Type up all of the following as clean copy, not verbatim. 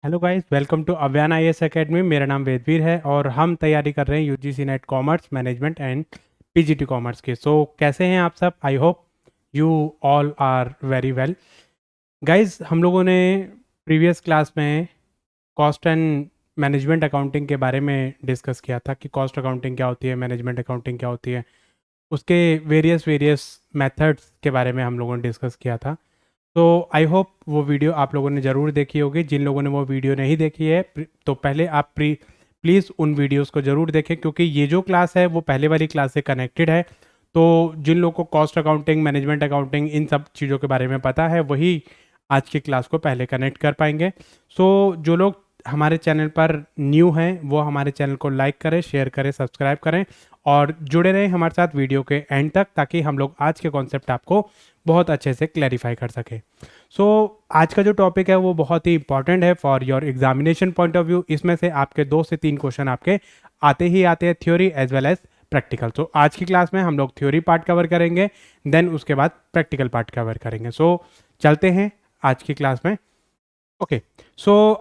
Hello guys, welcome to Avyan IAS academy. मेरा नाम वेदवीर है और हम तैयारी कर रहे हैं UGC net commerce management and PGT commerce के। कैसे हैं आप सब? I hope you all are very well. Guys, हम लोगों ने प्रीवियस क्लास में कॉस्ट एंड मैनेजमेंट अकाउंटिंग के बारे में डिस्कस किया था कि कॉस्ट अकाउंटिंग क्या होती है, मैनेजमेंट अकाउंटिंग क्या होती है, उसके वेरियस वेरियस मेथड्स के बारे में हम लोगों ने डिस्कस किया था। तो आई होप वो वीडियो आप लोगों ने ज़रूर देखी होगी। जिन लोगों ने वो वीडियो नहीं देखी है तो पहले आप प्लीज़ उन वीडियोस को ज़रूर देखें, क्योंकि ये जो क्लास है वो पहले वाली क्लास से कनेक्टेड है। तो जिन लोगों को कॉस्ट अकाउंटिंग, मैनेजमेंट अकाउंटिंग, इन सब चीज़ों के बारे में पता है वही आज की क्लास को पहले कनेक्ट कर पाएंगे। जो लोग हमारे चैनल पर न्यू हैं वो हमारे चैनल को लाइक करें, शेयर करें, सब्सक्राइब करें और जुड़े रहें हमारे साथ वीडियो के एंड तक, ताकि हम लोग आज के कॉन्सेप्ट आपको बहुत अच्छे से क्लैरिफाई कर सकें। आज का जो टॉपिक है वो बहुत ही इंपॉर्टेंट है for your examination point of view. इसमें से आपके 2 से 3 क्वेश्चन आपके आते ही आते हैं, theory as well as practical. आज की क्लास में हम लोग थ्योरी पार्ट कवर करेंगे, देन उसके बाद प्रैक्टिकल पार्ट कवर करेंगे। चलते हैं आज की क्लास में। ओके,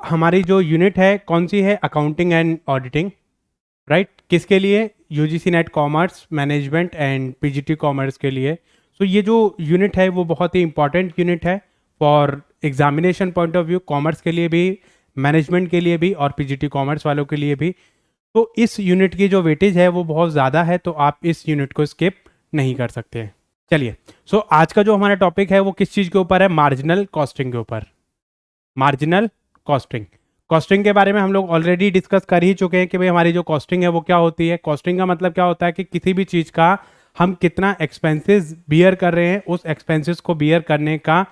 हमारी जो यूनिट है कौन सी है? Accounting and auditing, right? किसके लिए? UGC net commerce management and PGT commerce के लिए। ये जो यूनिट है वो बहुत ही इंपॉर्टेंट यूनिट है for examination point of view, commerce के लिए भी, मैनेजमेंट के लिए भी और पीजीटी कॉमर्स वालों के लिए भी। तो इस यूनिट की जो वेटेज है वो बहुत ज़्यादा है, तो आप इस यूनिट को स्किप नहीं कर सकते हैं। चलिए, आज का जो हमारा टॉपिक है वो किस चीज़ के ऊपर है? मार्जिनल कॉस्टिंग के ऊपर। मार्जिनल कॉस्टिंग, कॉस्टिंग के बारे में हम लोग ऑलरेडी डिस्कस कर ही चुके हैं कि भाई हमारी जो कॉस्टिंग है वो क्या होती है। कॉस्टिंग का मतलब क्या होता है कि किसी भी चीज़ का हम कितना एक्सपेंसेस बियर कर रहे हैं, उस एक्सपेंसेस को बियर करने का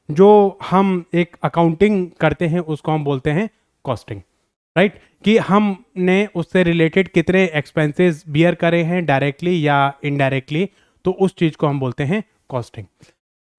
जो हम एक अकाउंटिंग करते हैं उसको हम बोलते हैं कॉस्टिंग, राइट? कि हमने उससे रिलेटेड कितने एक्सपेंसेस बियर करे हैं डायरेक्टली या इनडायरेक्टली, तो उस चीज़ को हम बोलते हैं कॉस्टिंग।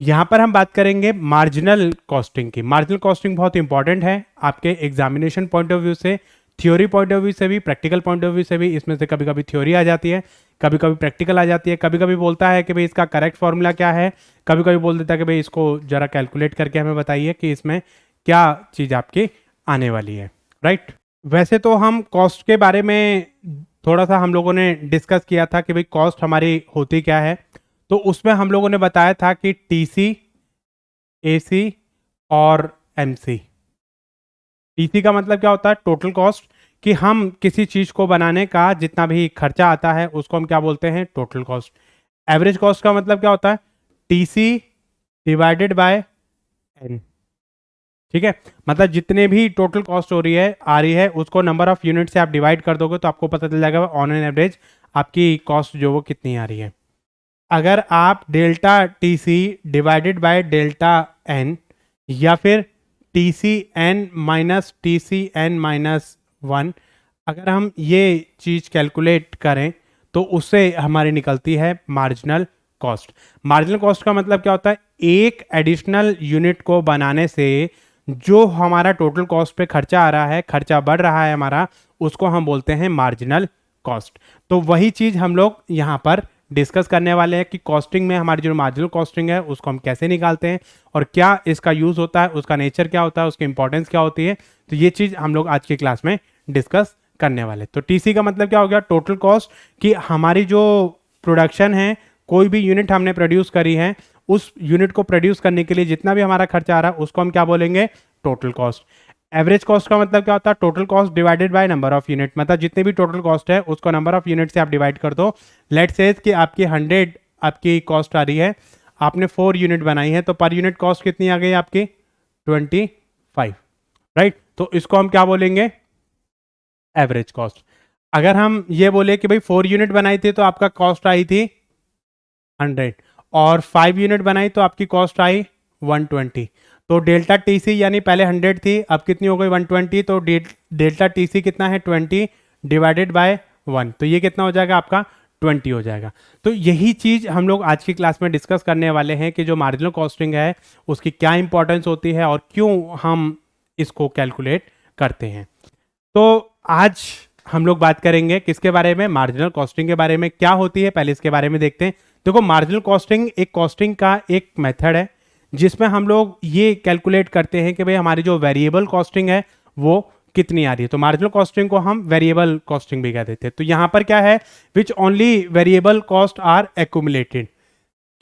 यहाँ पर हम बात करेंगे मार्जिनल कॉस्टिंग की। मार्जिनल कॉस्टिंग बहुत इंपॉर्टेंट है आपके एग्जामिनेशन पॉइंट ऑफ व्यू से, थ्योरी पॉइंट ऑफ व्यू से भी, प्रैक्टिकल पॉइंट ऑफ व्यू से भी। इसमें से कभी कभी थ्योरी आ जाती है, कभी कभी प्रैक्टिकल आ जाती है, कभी कभी बोलता है कि भाई इसका करेक्ट फॉर्मूला क्या है, कभी कभी बोल देता है कि भाई इसको जरा कैलकुलेट करके हमें बताइए कि इसमें क्या चीज़ आपकी आने वाली है, राइट? वैसे तो हम कॉस्ट के बारे में थोड़ा सा हम लोगों ने डिस्कस किया था कि भाई कॉस्ट हमारी होती क्या है। तो उसमें हम लोगों ने बताया था कि टीसी, एसी और एमसी। टीसी का मतलब क्या होता है? टोटल कॉस्ट, कि हम किसी चीज को बनाने का जितना भी खर्चा आता है उसको हम क्या बोलते हैं? Total cost. एवरेज कॉस्ट का मतलब क्या होता है? TC divided by N. ठीक है, मतलब जितने भी टोटल कॉस्ट हो रही है आ रही है उसको नंबर ऑफ यूनिट से आप डिवाइड कर दोगे तो आपको पता चल जाएगा ऑन एन एवरेज आपकी कॉस्ट जो वो कितनी आ रही है। अगर आप delta T C divided by delta N या फिर T C N minus T C N minus 1, अगर हम ये चीज़ कैलकुलेट करें तो उससे हमारी निकलती है मार्जिनल कॉस्ट। मार्जिनल कॉस्ट का मतलब क्या होता है? एक एडिशनल यूनिट को बनाने से जो हमारा टोटल कॉस्ट पे खर्चा आ रहा है, खर्चा बढ़ रहा है हमारा, उसको हम बोलते हैं मार्जिनल कॉस्ट। तो वही चीज़ हम लोग यहाँ पर डिस्कस करने वाले हैं कि कॉस्टिंग में हमारी जो मार्जिनल कॉस्टिंग है उसको हम कैसे निकालते हैं और क्या इसका यूज़ होता है, उसका नेचर क्या होता है, उसकी इंपॉर्टेंस क्या होती है। तो ये चीज़ हम लोग आज की क्लास में डिस्कस करने वाले। तो टीसी का मतलब क्या हो गया? टोटल कॉस्ट, कि हमारी जो प्रोडक्शन है, कोई भी यूनिट हमने प्रोड्यूस करी है, उस यूनिट को प्रोड्यूस करने के लिए जितना भी हमारा खर्चा आ रहा है उसको हम क्या बोलेंगे? Total cost. एवरेज कॉस्ट का मतलब क्या होता है? Total cost divided by number of unit, मतलब जितने भी टोटल कॉस्ट है उसको नंबर ऑफ यूनिट से आप डिवाइड कर दो। लेट्स से कि आपकी 100 आपकी कॉस्ट आ रही है, आपने 4 यूनिट बनाई है, तो पर यूनिट कॉस्ट कितनी आ गई आपकी? 25, राइट? तो इसको हम क्या बोलेंगे? Average cost. अगर हम ये बोले कि भाई 4 यूनिट बनाई थी तो आपका कॉस्ट आई थी 100 और 5 यूनिट बनाई तो आपकी कॉस्ट आई 120। तो डेल्टा टीसी यानी पहले 100 थी, अब कितनी हो गई? 120। तो डेल्टा टीसी कितना है? 20 डिवाइडेड बाय 1, तो ये कितना हो जाएगा आपका? 20 हो जाएगा। तो यही चीज़ हम लोग आज की क्लास में डिस्कस करने वाले हैं कि जो मार्जिनल कॉस्टिंग है उसकी क्या इंपॉर्टेंस होती है और क्यों हम इसको कैलकुलेट करते हैं। तो आज हम लोग बात करेंगे किसके बारे में? मार्जिनल कॉस्टिंग के बारे में। क्या होती है पहले इसके बारे में देखते हैं। देखो, मार्जिनल कॉस्टिंग एक कॉस्टिंग का एक मेथड है जिसमें हम लोग ये कैलकुलेट करते हैं कि भाई हमारी जो वेरिएबल कॉस्टिंग है वो कितनी आ रही है। तो मार्जिनल कॉस्टिंग को हम वेरिएबल कॉस्टिंग भी कह देते हैं। तो यहां पर क्या है, which only variable cost are accumulated.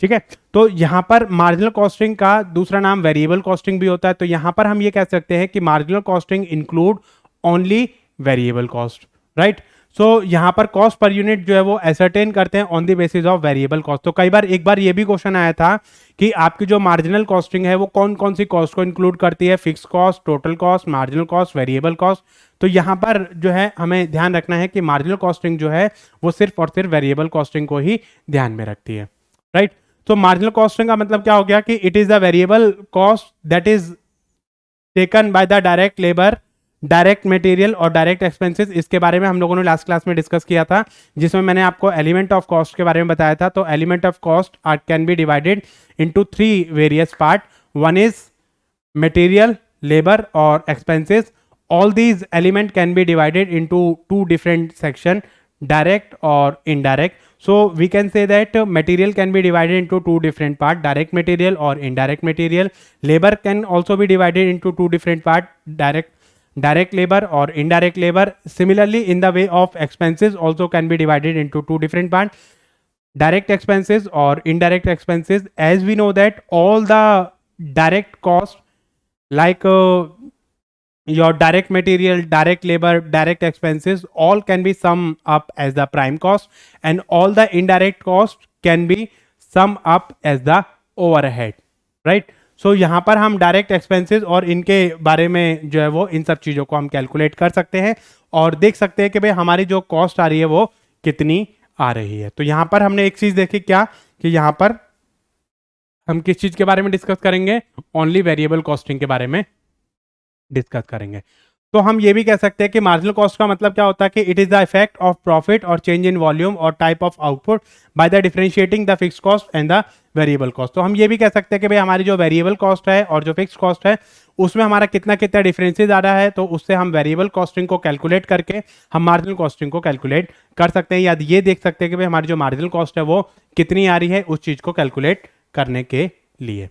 ठीक है, तो यहां पर मार्जिनल कॉस्टिंग का दूसरा नाम वेरिएबल कॉस्टिंग भी होता है। तो यहां पर हम ये कह सकते हैं कि marginal costing include only variable cost, right. So यहां पर कॉस्ट पर यूनिट जो है वो एसरटेन करते हैं on the basis of variable cost. तो कई बार एक बार ये भी क्वेश्चन आया था कि आपकी जो मार्जिनल कॉस्टिंग है वो कौन कौन सी कॉस्ट को इंक्लूड करती है, fix cost, total cost, marginal cost, variable cost. तो यहां पर जो है हमें ध्यान रखना है कि मार्जिनल कॉस्टिंग जो है वो सिर्फ और सिर्फ वेरिएबल कॉस्टिंग को ही ध्यान में रखती है, राइट। तो मार्जिनल कॉस्टिंग का मतलब क्या हो गया कि it is the variable cost that is taken by the direct labour, direct material और डायरेक्ट एक्सपेंसेस। इसके बारे में हम लोगों ने लास्ट क्लास में डिस्कस किया था, जिसमें मैंने आपको एलिमेंट ऑफ कॉस्ट के बारे में बताया था। तो element of cost can be divided into 3 various part. One is material, labour और expenses. All these element can be divided into 2 different section, direct or indirect. So we can say that material can be divided into 2 different part, direct material or indirect material. Labor can also be divided into 2 different part, direct labor or indirect labor. Similarly, in the way of expenses also can be divided into 2 different part, direct expenses or indirect expenses. As we know that all the direct cost like your direct material, direct labor, direct expenses all can be summed up as the prime cost, and all the indirect cost can be summed up as the overhead, right. So यहाँ पर हम direct expenses और इनके बारे में जो है वो इन सब चीज़ों को हम कैलकुलेट कर सकते हैं और देख सकते हैं कि भाई हमारी जो कॉस्ट आ रही है वो कितनी आ रही है। तो यहाँ पर हमने एक चीज़ देखी क्या, कि यहाँ पर हम किस चीज़ के बारे में डिस्कस करेंगे, ओनली वेरिएबल कॉस्टिंग के बारे में डिस्कस करेंगे। तो हम ये भी कह सकते हैं कि मार्जिनल कॉस्ट का मतलब क्या होता है कि it is the effect of profit और चेंज इन वॉल्यूम और type of output by the differentiating the fix cost and the variable cost. तो हम ये भी कह सकते हैं कि भाई हमारी जो वेरिएबल कॉस्ट है और जो फिक्स कॉस्ट है उसमें हमारा कितना कितना डिफरेंसेस आ रहा है, तो उससे हम वेरिएबल कॉस्टिंग को कैलकुलेट करके हम मार्जिनल कॉस्टिंग को कैलकुलेट कर सकते हैं, या ये देख सकते हैं कि भाई हमारी जो मार्जिनल कॉस्ट है वो कितनी आ रही है उस चीज को कैलकुलेट करने के लिए।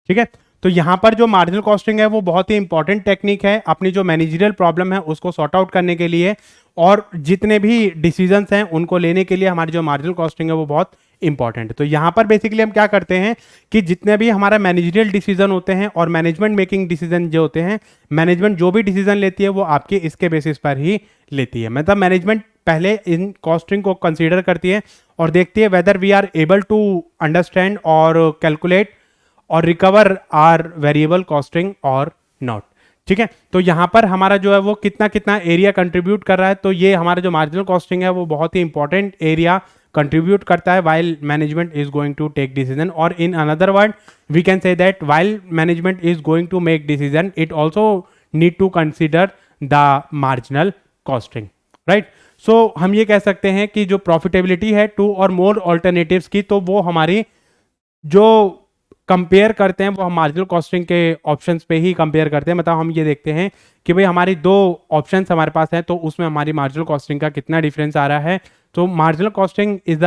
ठीक है, तो यहां पर जो मार्जिनल कॉस्टिंग है वो बहुत ही इंपॉर्टेंट टेक्निक है अपनी जो मैनेजरियल प्रॉब्लम है उसको सॉर्ट आउट करने के लिए, और जितने भी डिसीजंस हैं उनको लेने के लिए हमारी जो मार्जिनल कॉस्टिंग है वो बहुत इंपॉर्टेंट है। तो यहां पर बेसिकली हम क्या करते हैं कि जितने भी हमारा मैनेजरियल डिसीजन होते हैं और मैनेजमेंट मेकिंग डिसीजन जो होते हैं, मैनेजमेंट जो भी डिसीजन लेती है वो आपके इसके बेसिस पर ही लेती है। मतलब मैनेजमेंट पहले इन कॉस्टिंग को कंसीडर करती है और देखती है whether we are able to understand और कैलकुलेट और रिकवर आर वेरिएबल कॉस्टिंग और नॉट। ठीक है, तो यहां पर हमारा जो है वो कितना कितना एरिया कंट्रीब्यूट कर रहा है, तो ये हमारा जो मार्जिनल कॉस्टिंग है वो बहुत ही इंपॉर्टेंट एरिया कंट्रीब्यूट करता है while management is going to take decision, or in another word we can say that while management is going to make decision it also need to consider the marginal costing, right. So हम ये कह सकते हैं कि जो profitability है 2 और मोर alternatives की, तो वो हमारी जो कंपेयर करते हैं वो हम मार्जिनल कॉस्टिंग के ऑप्शंस पे ही कंपेयर करते हैं। मतलब हम ये देखते हैं कि भाई हमारी 2 ऑप्शंस हमारे पास हैं तो उसमें हमारी मार्जिनल कॉस्टिंग का कितना डिफरेंस आ रहा है। तो marginal costing is the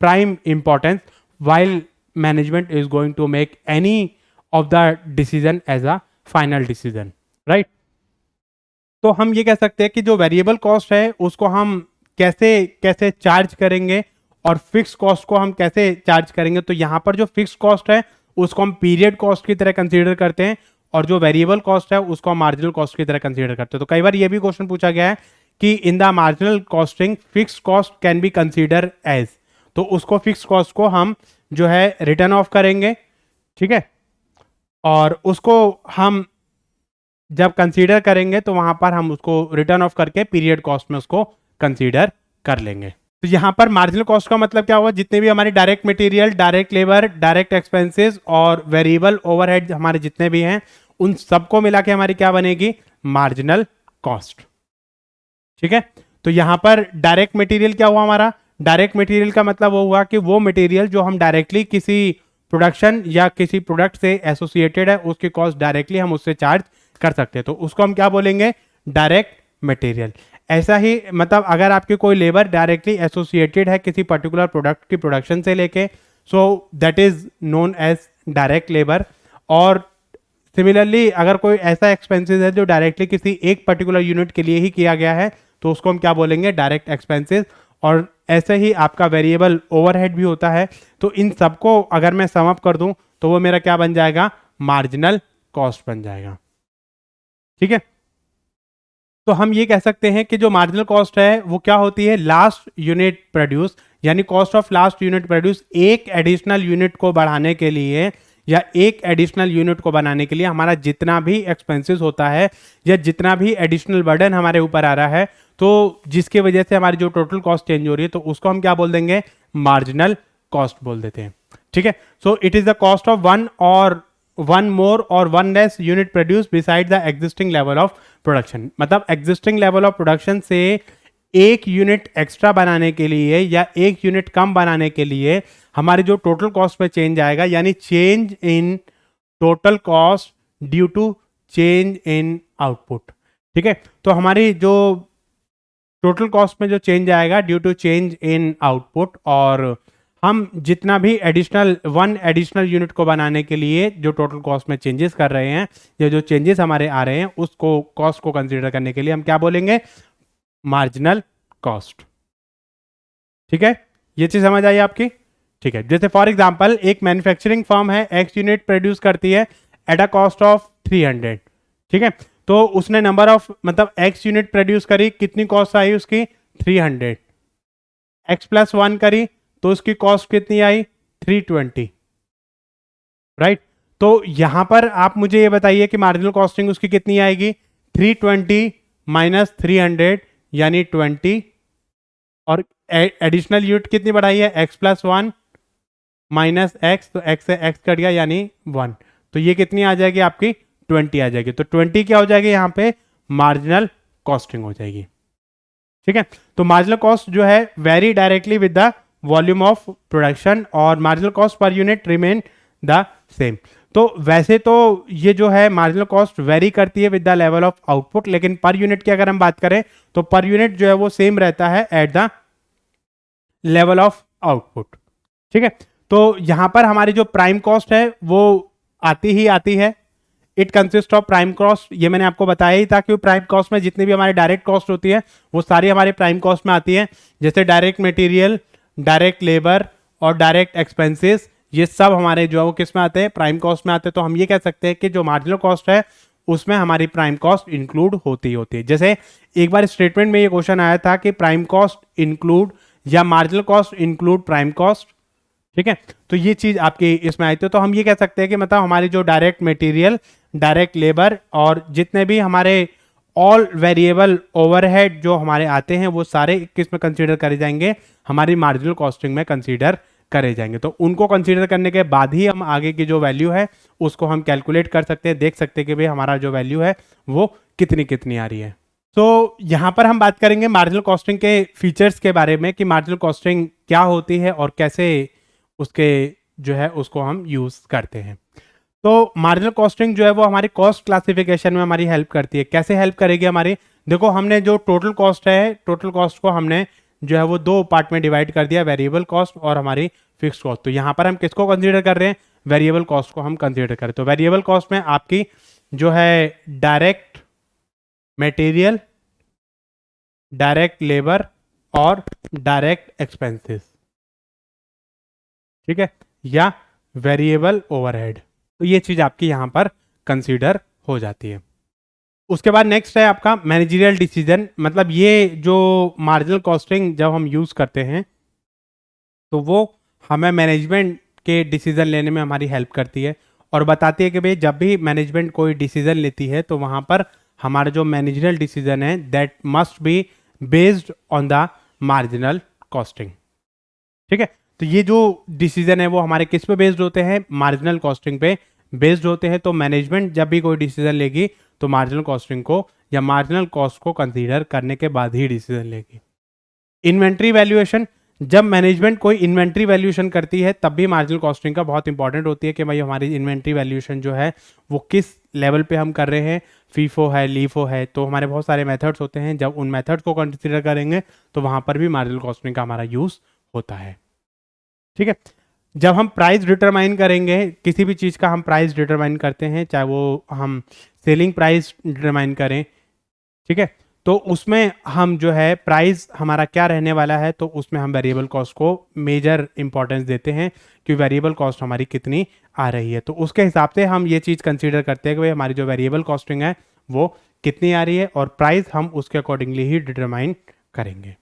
prime importance while management is going to make any of the decision as a final decision, right. तो हम ये कह सकते हैं कि जो वेरिएबल कॉस्ट है उसको हम कैसे कैसे चार्ज करेंगे और फिक्स कॉस्ट को हम कैसे चार्ज करेंगे। तो यहाँ पर जो फिक्स कॉस्ट है उसको हम पीरियड कॉस्ट की तरह कंसीडर करते हैं और जो वेरिएबल कॉस्ट है उसको हम मार्जिनल कॉस्ट की तरह कंसीडर करते हैं। तो कई बार ये भी क्वेश्चन पूछा गया है कि in the marginal costing fix cost can be consider as, तो उसको फिक्स कॉस्ट को हम जो है रिटर्न ऑफ करेंगे, ठीक है, और उसको हम जब कंसीडर करेंगे तो वहां पर हम उसको रिटर्न ऑफ करके पीरियड कॉस्ट में उसको कंसीडर कर लेंगे। तो यहाँ पर मार्जिनल कॉस्ट का मतलब क्या हुआ, जितने भी हमारी direct material, direct labour, direct expenses और वेरिएबल ओवरहेड हमारे जितने भी हैं उन सबको मिला के हमारी क्या बनेगी, मार्जिनल कॉस्ट। ठीक है, तो यहाँ पर डायरेक्ट मटेरियल क्या हुआ हमारा, डायरेक्ट मटेरियल का मतलब वो हुआ कि वो मटेरियल जो हम डायरेक्टली किसी प्रोडक्शन या किसी प्रोडक्ट से एसोसिएटेड है उसकी कॉस्ट डायरेक्टली हम उससे चार्ज कर सकते हैं, तो उसको हम क्या बोलेंगे, डायरेक्ट मटेरियल। ऐसा ही मतलब अगर आपकी कोई लेबर डायरेक्टली एसोसिएटेड है किसी पर्टिकुलर प्रोडक्ट की प्रोडक्शन से लेके, so that is known as direct labour. और सिमिलरली अगर कोई ऐसा एक्सपेंसेस है जो डायरेक्टली किसी एक पर्टिकुलर यूनिट के लिए ही किया गया है तो उसको हम क्या बोलेंगे, डायरेक्ट एक्सपेंसेस। और ऐसे ही आपका वेरिएबल ओवरहेड भी होता है। तो इन सबको अगर मैं सम अप कर दूं तो वो मेरा क्या बन जाएगा, मार्जिनल कॉस्ट बन जाएगा। ठीक है, तो हम ये कह सकते हैं कि जो मार्जिनल कॉस्ट है वो क्या होती है, लास्ट यूनिट प्रोड्यूस, यानी cost of last unit produce. एक एडिशनल यूनिट को बढ़ाने के लिए या एक एडिशनल यूनिट को बनाने के लिए हमारा जितना भी एक्सपेंसेस होता है या जितना भी एडिशनल बर्डन हमारे ऊपर आ रहा है, तो जिसकी वजह से हमारी जो टोटल कॉस्ट चेंज हो रही है, तो उसको हम क्या बोल देंगे, मार्जिनल कॉस्ट बोल देते हैं। ठीक है, so it is the cost of one more और one less unit produce beside the existing level of production. मतलब एग्जिस्टिंग लेवल ऑफ प्रोडक्शन से एक यूनिट एक्स्ट्रा बनाने के लिए या एक यूनिट कम बनाने के लिए हमारी जो टोटल कॉस्ट में चेंज आएगा, यानी change in total cost due to change in output. ठीक है, तो हमारी जो टोटल कॉस्ट में जो चेंज आएगा due to change in output, और हम जितना भी वन एडिशनल यूनिट को बनाने के लिए जो टोटल कॉस्ट में चेंजेस कर रहे हैं या जो चेंजेस हमारे आ रहे हैं उसको कॉस्ट को कंसीडर करने के लिए हम क्या बोलेंगे, मार्जिनल कॉस्ट। ठीक है, ये चीज समझ आई आपकी। ठीक है, जैसे फॉर एग्जांपल एक मैन्युफैक्चरिंग फर्म है, एक्स यूनिट प्रोड्यूस करती है एट अ कॉस्ट ऑफ 300। ठीक है, तो उसने नंबर ऑफ मतलब एक्स यूनिट प्रोड्यूस करी, कितनी कॉस्ट आई उसकी, 300। एक्स प्लस 1 करी तो उसकी कॉस्ट कितनी आई, 320। राइट, तो यहां पर आप मुझे ये बताइए कि मार्जिनल कॉस्टिंग उसकी कितनी आएगी, 320 माइनस 300 यानी 20, और एडिशनल यूनिट कितनी बढ़ाई है, एक्स प्लस 1 माइनस एक्स, तो एक्स से एक्स कट गया यानी 1, तो ये कितनी आ जाएगी आपकी, 20 आ जाएगी। तो 20 क्या हो जाएगी यहाँ पे, मार्जिनल कॉस्टिंग हो जाएगी। ठीक है, तो मार्जिनल कॉस्ट जो है very directly with the volume of production और marginal cost per unit remain the same. तो वैसे तो ये जो है मार्जिनल कॉस्ट वेरी करती है with the level of output, लेकिन पर यूनिट की अगर हम बात करें तो पर यूनिट जो है वो सेम रहता है at the level of output. ठीक है, तो यहां पर हमारी जो प्राइम कॉस्ट है वो आती है। It consist of prime cost, ये मैंने आपको बताया ही था कि प्राइम कॉस्ट में जितनी भी हमारी डायरेक्ट कॉस्ट होती है वो सारी हमारे प्राइम कॉस्ट में आती है, जैसे डायरेक्ट मटेरियल, डायरेक्ट लेबर और डायरेक्ट एक्सपेंसेस, ये सब हमारे जो है वो किस में आते हैं, प्राइम कॉस्ट में आते हैं। तो हम ये कह सकते हैं कि जो मार्जिनल कॉस्ट है उसमें हमारी प्राइम कॉस्ट इंक्लूड होती है। जैसे एक बार स्टेटमेंट में ये क्वेश्चन आया था कि प्राइम कॉस्ट इंक्लूड या marginal cost include prime cost. ठीक है, तो ये चीज आपकी इसमें आई थी। तो हम ये कह सकते हैं कि मतलब हमारी जो डायरेक्ट मटेरियल, डायरेक्ट लेबर और जितने भी हमारे ऑल वेरिएबल ओवरहेड जो हमारे आते हैं वो सारे किस में कंसीडर करे जाएंगे, हमारी मार्जिनल कॉस्टिंग में कंसीडर करे जाएंगे। तो उनको कंसीडर करने के बाद ही हम आगे की जो वैल्यू है उसको हम कैलकुलेट कर सकते हैं, देख सकते हैं कि भाई हमारा जो वैल्यू है वो कितनी आ रही है। तो यहाँ पर हम बात करेंगे मार्जिनल कॉस्टिंग के फीचर्स के बारे में कि मार्जिनल कॉस्टिंग क्या होती है और कैसे उसके जो है उसको हम यूज करते हैं। तो मार्जिनल कॉस्टिंग जो है वो हमारी कॉस्ट क्लासिफिकेशन में हमारी हेल्प करती है। कैसे हेल्प करेगी हमारी, देखो हमने जो टोटल कॉस्ट है, टोटल कॉस्ट को हमने जो है वो दो पार्ट में डिवाइड कर दिया, वेरिएबल कॉस्ट और हमारी फिक्स कॉस्ट। तो यहाँ पर हम किसको कंसीडर कर रहे हैं, वेरिएबल कॉस्ट को हम कंसीडर करें। तो वेरिएबल कॉस्ट में आपकी जो है डायरेक्ट मटेरियल, डायरेक्ट लेबर और डायरेक्ट एक्सपेंसेस, ठीक है, या वेरिएबल ओवरहेड, तो ये चीज आपकी यहां पर कंसीडर हो जाती है। उसके बाद नेक्स्ट है आपका मैनेजरियल डिसीजन। मतलब ये जो मार्जिनल कॉस्टिंग जब हम यूज करते हैं तो वो हमें मैनेजमेंट के डिसीजन लेने में हमारी हेल्प करती है और बताती है कि भाई जब भी मैनेजमेंट कोई डिसीजन लेती है तो वहां पर हमारा जो मैनेजरियल डिसीजन है that must be based on the marginal costing. ठीक है, तो ये जो डिसीजन है वो हमारे किस पे बेस्ड होते हैं, मार्जिनल कॉस्टिंग पे बेस्ड होते हैं। तो मैनेजमेंट जब भी कोई डिसीजन लेगी तो मार्जिनल कॉस्टिंग को या मार्जिनल कॉस्ट को कंसीडर करने के बाद ही डिसीजन लेगी। इन्वेंट्री वैल्यूएशन, जब मैनेजमेंट कोई इन्वेंट्री वैल्यूएशन करती है तब भी मार्जिनल कॉस्टिंग का बहुत इंपॉर्टेंट होती है कि भाई हमारी इन्वेंट्री वैल्यूएशन जो है वो किस लेवल पे हम कर रहे हैं, फीफो है, लीफो है, तो हमारे बहुत सारे मेथड्स होते हैं। जब उन मेथड्स को कंसिडर करेंगे तो वहां पर भी मार्जिनल कॉस्टिंग का हमारा यूज होता है। ठीक है, जब हम प्राइस डिटरमाइन करेंगे, किसी भी चीज़ का हम प्राइस डिटरमाइन करते हैं, चाहे वो हम सेलिंग प्राइस डिटरमाइन करें, ठीक है, तो उसमें हम जो है प्राइस हमारा क्या रहने वाला है, तो उसमें हम वेरिएबल कॉस्ट को मेजर इंपॉर्टेंस देते हैं कि वेरिएबल कॉस्ट हमारी कितनी आ रही है। तो उसके हिसाब से हम ये चीज़ कंसीडर करते हैं कि भाई हमारी जो वेरिएबल कॉस्टिंग है वो कितनी आ रही है, और प्राइस हम उसके अकॉर्डिंगली ही डिटरमाइन करेंगे।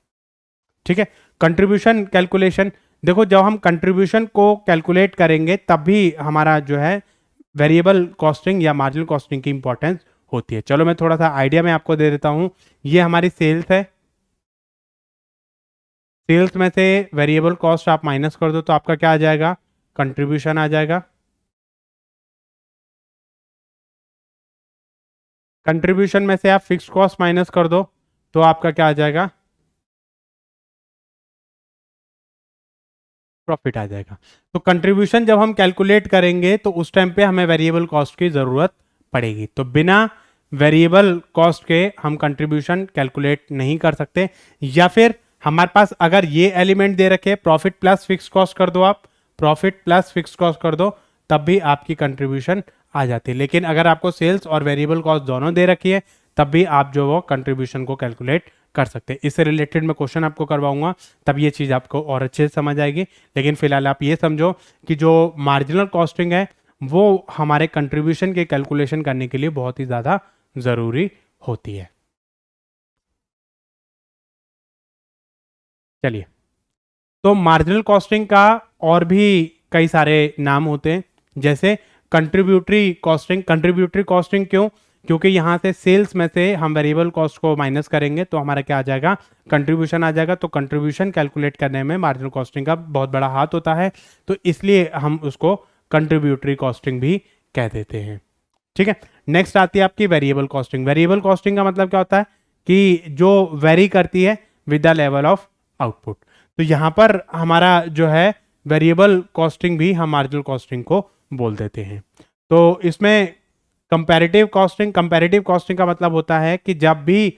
ठीक है, कंट्रीब्यूशन कैलकुलेशन, देखो जब हम कंट्रीब्यूशन को कैलकुलेट करेंगे तब भी हमारा जो है वेरिएबल कॉस्टिंग या मार्जिनल कॉस्टिंग की इंपॉर्टेंस होती है। चलो मैं थोड़ा सा आइडिया मैं आपको दे देता हूं। ये हमारी सेल्स है, सेल्स में से वेरिएबल कॉस्ट आप माइनस कर दो तो आपका क्या आ जाएगा, कंट्रीब्यूशन आ जाएगा। कंट्रीब्यूशन में से आप फिक्स कॉस्ट माइनस कर दो तो आपका क्या आ जाएगा, प्रॉफिट आ जाएगा। तो कंट्रीब्यूशन जब हम कैलकुलेट करेंगे तो उस टाइम पे हमें वेरिएबल कॉस्ट की ज़रूरत पड़ेगी। तो बिना वेरिएबल कॉस्ट के हम कंट्रीब्यूशन कैलकुलेट नहीं कर सकते, या फिर हमारे पास अगर ये एलिमेंट दे रखे प्रॉफिट प्लस फिक्स कॉस्ट कर दो, आप प्रॉफिट प्लस फिक्स कॉस्ट कर दो तब भी आपकी कंट्रीब्यूशन आ जाती है। लेकिन अगर आपको सेल्स और वेरिएबल कॉस्ट दोनों दे रखी है तब भी आप जो वो कंट्रीब्यूशन को कैलकुलेट कर सकते हैं। इससे रिलेटेड मैं क्वेश्चन आपको करवाऊंगा, तब ये चीज़ आपको और अच्छे से समझ आएगी। लेकिन फिलहाल आप ये समझो कि जो मार्जिनल कॉस्टिंग है वो हमारे कंट्रीब्यूशन के कैलकुलेशन करने के लिए बहुत ही ज़्यादा ज़रूरी होती है। चलिए, तो मार्जिनल कॉस्टिंग का और भी कई सारे नाम होते हैं, जैसे कंट्रीब्यूटरी कॉस्टिंग। कंट्रीब्यूटरी कॉस्टिंग क्यों, क्योंकि यहाँ से सेल्स में से हम वेरिएबल कॉस्ट को माइनस करेंगे तो हमारा क्या आ जाएगा, कंट्रीब्यूशन आ जाएगा। तो कंट्रीब्यूशन कैलकुलेट करने में मार्जिनल कॉस्टिंग का बहुत बड़ा हाथ होता है, तो इसलिए हम उसको कंट्रीब्यूटरी कॉस्टिंग भी कह देते हैं। ठीक है, नेक्स्ट आती है आपकी वेरिएबल कॉस्टिंग। वेरिएबल कॉस्टिंग का मतलब क्या होता है कि जो वेरी करती है with the level of output. तो यहाँ पर हमारा जो है वेरिएबल कॉस्टिंग भी हम मार्जिनल कॉस्टिंग को बोल देते हैं। तो इसमें कंपैरेटिव कॉस्टिंग, कंपैरेटिव कॉस्टिंग का मतलब होता है कि जब भी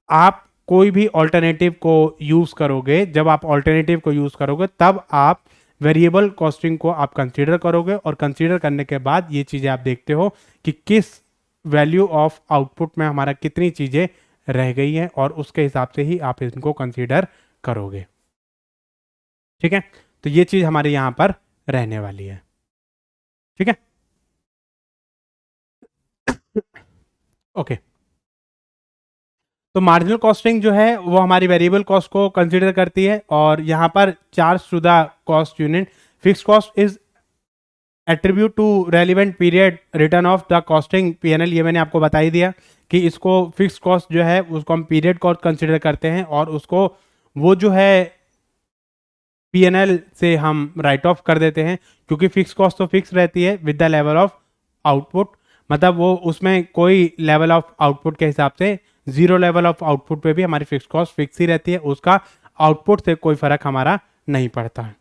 आप कोई भी ऑल्टरनेटिव को यूज करोगे, जब आप ऑल्टरनेटिव को यूज करोगे तब आप वेरिएबल कॉस्टिंग को आप कंसीडर करोगे, और कंसीडर करने के बाद ये चीजें आप देखते हो कि किस वैल्यू ऑफ आउटपुट में हमारा कितनी चीजें रह गई हैं, और उसके हिसाब से ही आप इनको कंसीडर करोगे। ठीक है, तो ये चीज हमारे यहां पर रहने वाली है। ठीक है, ओके। तो मार्जिनल कॉस्टिंग जो है वो हमारी वेरिएबल कॉस्ट को कंसीडर करती है, और यहाँ पर charge to the cost unit. Fix cost is attribute to relevant period return of the costing PNL. ये मैंने आपको बता ही दिया कि इसको फिक्स कॉस्ट जो है उसको हम पीरियड कॉस्ट कंसीडर करते हैं, और उसको वो जो है पीएनएल से हम राइट ऑफ कर देते हैं, क्योंकि फिक्स कॉस्ट तो फिक्स रहती है with the level of output. मतलब वो उसमें कोई लेवल ऑफ आउटपुट के हिसाब से, जीरो लेवल ऑफ आउटपुट पे भी हमारी फिक्स कॉस्ट फिक्स ही रहती है, उसका आउटपुट से कोई फर्क हमारा नहीं पड़ता है।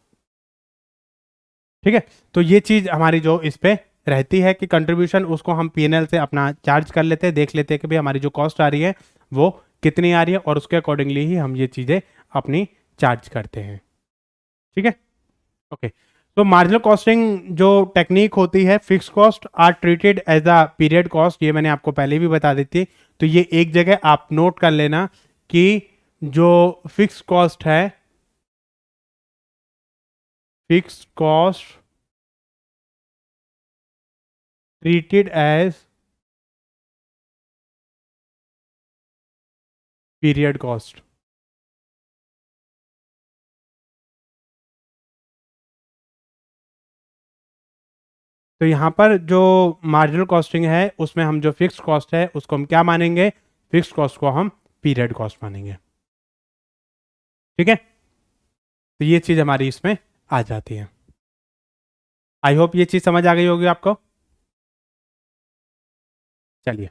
ठीक है, तो ये चीज हमारी जो इस पे रहती है कि कंट्रीब्यूशन उसको हम पीएनएल से अपना चार्ज कर लेते हैं, देख लेते हैं कि भाई हमारी जो कॉस्ट आ रही है वो कितनी आ रही है, और उसके अकॉर्डिंगली ही हम ये चीजें अपनी चार्ज करते हैं। ठीक है, ओके। तो मार्जिनल कॉस्टिंग जो टेक्निक होती है, fix cost are treated as a period cost, ये मैंने आपको पहले भी बता दी थी। तो ये एक जगह आप नोट कर लेना कि जो फिक्स कॉस्ट है, fix cost treated as period cost. तो यहाँ पर जो मार्जिनल कॉस्टिंग है उसमें हम जो फिक्स कॉस्ट है उसको हम क्या मानेंगे, फिक्स कॉस्ट को हम पीरियड कॉस्ट मानेंगे। ठीक है, तो ये चीज हमारी इसमें आ जाती है। आई होप ये चीज समझ आ गई होगी आपको। चलिए,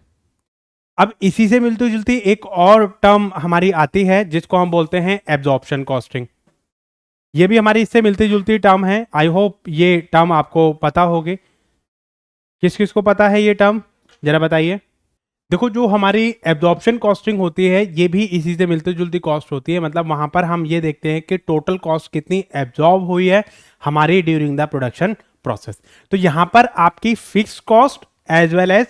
अब इसी से मिलती जुलती एक और टर्म हमारी आती है जिसको हम बोलते हैं एब्जॉर्प्शन कॉस्टिंग। ये भी हमारी इससे मिलती जुलती टर्म है। आई होप ये टर्म आपको पता होगी। किस किस को पता है ये टर्म, जरा बताइए। देखो जो हमारी एब्जॉर्प्शन कॉस्टिंग होती है ये भी इसी से मिलती जुलती कॉस्ट होती है। मतलब वहां पर हम ये देखते हैं कि टोटल कॉस्ट कितनी एब्जॉर्ब हुई है हमारी ड्यूरिंग द प्रोडक्शन प्रोसेस। तो यहां पर आपकी fix cost as well as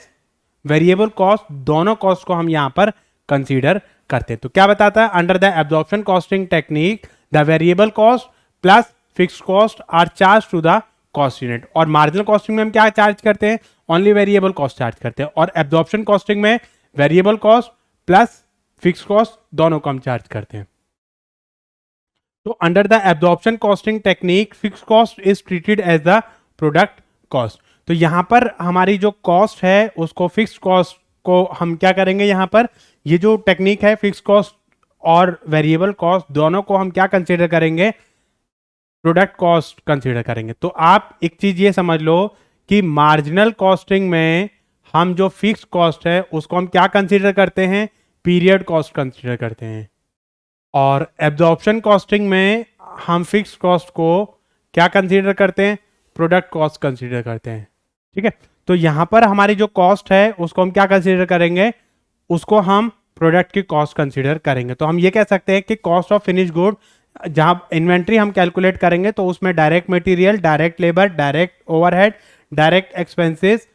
variable cost दोनों कॉस्ट को हम यहां पर कंसीडर करते हैं। तो क्या बताता है, under the absorption costing technique the variable cost plus fix cost are charge to the cost unit. और मार्जिनल कॉस्टिंग में हम क्या चार्ज करते हैं, ओनली वेरिएबल कॉस्ट चार्ज करते हैं। और एब्जॉर्प्शन कॉस्टिंग में variable cost plus fix cost दोनों को हम चार्ज करते हैं। तो under the absorption costing technique fix cost is treated as the product cost. तो यहां पर हमारी जो कॉस्ट है उसको फिक्स कॉस्ट को हम क्या करेंगे, यहां पर ये जो टेक्निक है फिक्स कॉस्ट और वेरिएबल कॉस्ट दोनों को हम क्या कंसीडर करेंगे, प्रोडक्ट कॉस्ट कंसीडर करेंगे। तो आप एक चीज ये समझ लो कि मार्जिनल कॉस्टिंग में हम जो फिक्स कॉस्ट है उसको हम क्या कंसीडर करते हैं, पीरियड कॉस्ट कंसीडर करते हैं। और एब्जॉर्प्शन कॉस्टिंग में हम फिक्स कॉस्ट को क्या कंसीडर करते हैं, प्रोडक्ट कॉस्ट कंसीडर करते हैं। ठीक है, तो यहां पर हमारी जो कॉस्ट है उसको हम क्या कंसीडर करेंगे, उसको हम प्रोडक्ट की कॉस्ट कंसीडर करेंगे। तो हम ये कह सकते हैं कि कॉस्ट ऑफ फिनिश गुड, जहां इन्वेंट्री हम कैलकुलेट करेंगे तो उसमें direct material, direct labour, direct overhead, direct expenses,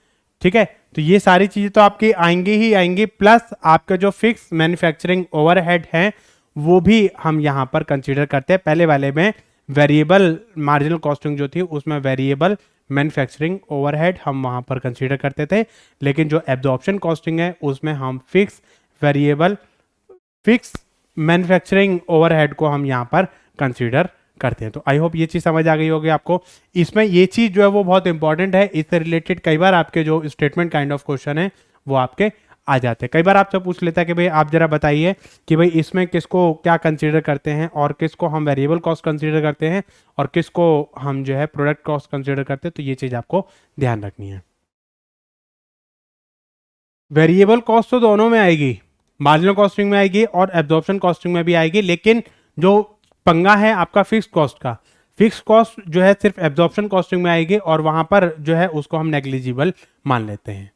ठीक है, तो ये सारी चीजें तो आपकी आएंगी ही आएंगी, प्लस आपका जो फिक्स मैन्युफैक्चरिंग ओवरहेड है वो भी हम यहां पर कंसीडर करते हैं। पहले वाले में वेरिएबल मार्जिनल कॉस्टिंग जो थी उसमें वेरिएबल मैन्युफैक्चरिंग ओवरहेड हम वहां पर कंसीडर करते थे, लेकिन जो एब्जॉर्प्शन कॉस्टिंग है उसमें हम fix variable fix manufacturing overhead को हम यहाँ पर कंसीडर करते हैं। तो आई होप ये चीज़ समझ आ गई होगी आपको। इसमें ये चीज़ जो है वो बहुत इंपॉर्टेंट है, इससे रिलेटेड कई बार आपके जो स्टेटमेंट काइंड ऑफ क्वेश्चन है वो आपके आ जाते हैं। कई बार आपसे पूछ लेता है कि भाई आप जरा बताइए कि भाई इसमें किसको क्या कंसीडर करते हैं और किसको हम वेरिएबल कॉस्ट कंसीडर करते हैं और किसको हम जो है प्रोडक्ट कॉस्ट कंसीडर करते हैं। तो ये चीज़ आपको ध्यान रखनी है। वेरिएबल कॉस्ट तो दोनों में आएगी, मार्जिनल कॉस्टिंग में आएगी और एब्जॉर्प्शन कॉस्टिंग में भी आएगी, लेकिन जो पंगा है आपका फिक्स कॉस्ट का, फिक्स कॉस्ट जो है सिर्फ एब्जॉर्प्शन कॉस्टिंग में आएगी और वहां पर जो है उसको हम नेग्लिजिबल मान लेते हैं।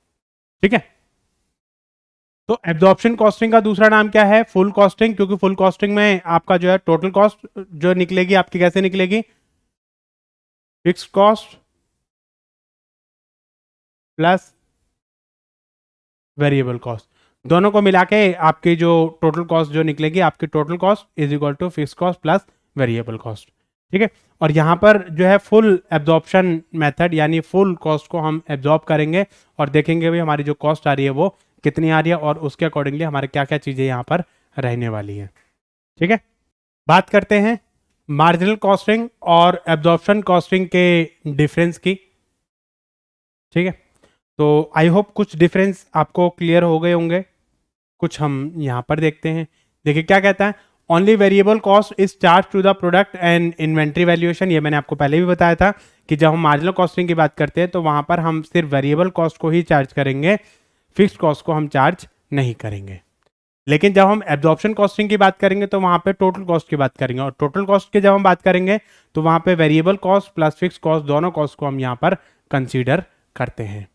ठीक है, तो एब्जॉर्प्शन कॉस्टिंग का दूसरा नाम क्या है, फुल कॉस्टिंग, क्योंकि फुल कॉस्टिंग में आपका जो है टोटल कॉस्ट जो निकलेगी आपकी कैसे निकलेगी, fix cost plus variable cost, दोनों को मिला के आपकी जो टोटल कॉस्ट जो निकलेगी, आपकी total cost is equal to fix cost plus variable cost. ठीक है, और यहाँ पर जो है फुल एब्जॉर्प्शन मेथड यानी फुल कॉस्ट को हम एब्जॉर्ब करेंगे और देखेंगे भाई हमारी जो कॉस्ट आ रही है वो कितनी आ रही है और उसके अकॉर्डिंगली हमारे क्या क्या चीज़ें यहाँ पर रहने वाली है। ठीक है, बात करते हैं मार्जिनल कॉस्टिंग और एब्जॉर्प्शन कॉस्टिंग के डिफरेंस की। ठीक है, तो आई होप कुछ डिफरेंस आपको क्लियर हो गए होंगे। कुछ हम यहाँ पर देखते हैं। देखिए क्या कहता है, only variable cost is charge to the product and inventory valuation. ये मैंने आपको पहले भी बताया था कि जब हम मार्जिनल कॉस्टिंग की बात करते हैं तो वहां पर हम सिर्फ वेरिएबल कॉस्ट को ही चार्ज करेंगे, फिक्स कॉस्ट को हम चार्ज नहीं करेंगे। लेकिन जब हम एब्जॉर्प्शन कॉस्टिंग की बात करेंगे तो वहां पे टोटल कॉस्ट की बात करेंगे, और टोटल कॉस्ट की जब हम बात करेंगे तो वहां पे variable cost plus fix cost दोनों कॉस्ट को हम यहाँ पर कंसीडर करते हैं।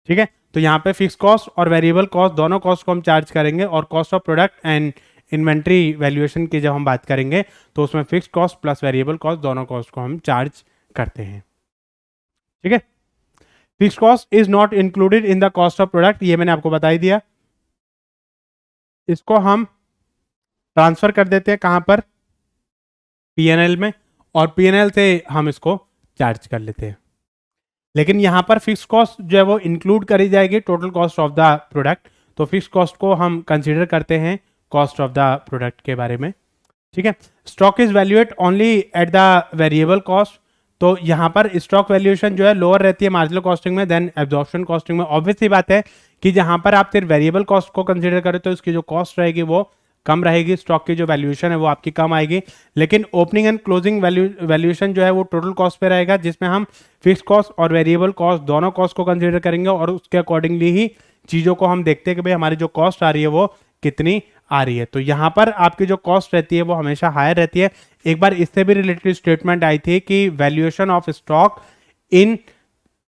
ठीक है, तो यहाँ पे फिक्स कॉस्ट और वेरिएबल कॉस्ट दोनों कॉस्ट को हम चार्ज करेंगे, और cost of product and inventory valuation की जब हम बात करेंगे तो उसमें fix cost plus variable cost दोनों कॉस्ट को हम चार्ज करते हैं। ठीक है, fix cost is not included in the cost of product, ये मैंने आपको बता ही दिया। इसको हम ट्रांसफर कर देते हैं कहां पर, पीएनएल में, और पीएनएल से हम इसको चार्ज कर लेते हैं। लेकिन यहां पर फिक्स कॉस्ट जो है वो इंक्लूड करी जाएगी total cost of the product. तो फिक्स कॉस्ट को हम कंसीडर करते हैं कॉस्ट ऑफ द प्रोडक्ट के बारे में। ठीक है, stock is valuate only at the variable cost. तो यहाँ पर स्टॉक वैल्यूएशन जो है लोअर रहती है मार्जिनल कॉस्टिंग में देन एब्जॉर्प्शन कॉस्टिंग में। ऑब्वियस सी बात है कि जहां पर आप सिर्फ वेरिएबल कॉस्ट को कंसीडर करें तो इसकी जो कॉस्ट रहेगी वो कम रहेगी, स्टॉक की जो वैल्यूएशन है वो आपकी कम आएगी। लेकिन ओपनिंग एंड क्लोजिंग वैल्यूएशन जो है वो टोटल कॉस्ट पे रहेगा, जिसमें हम फिक्स कॉस्ट और वेरिएबल कॉस्ट दोनों कॉस्ट को कंसीडर करेंगे और उसके अकॉर्डिंगली ही चीज़ों को हम देखते हैं कि भाई हमारी जो कॉस्ट आ रही है वो कितनी आ रही है। तो यहाँ पर आपकी जो कॉस्ट रहती है वो हमेशा हायर रहती है। एक बार इससे भी रिलेटेड स्टेटमेंट आई थी कि valuation of stock in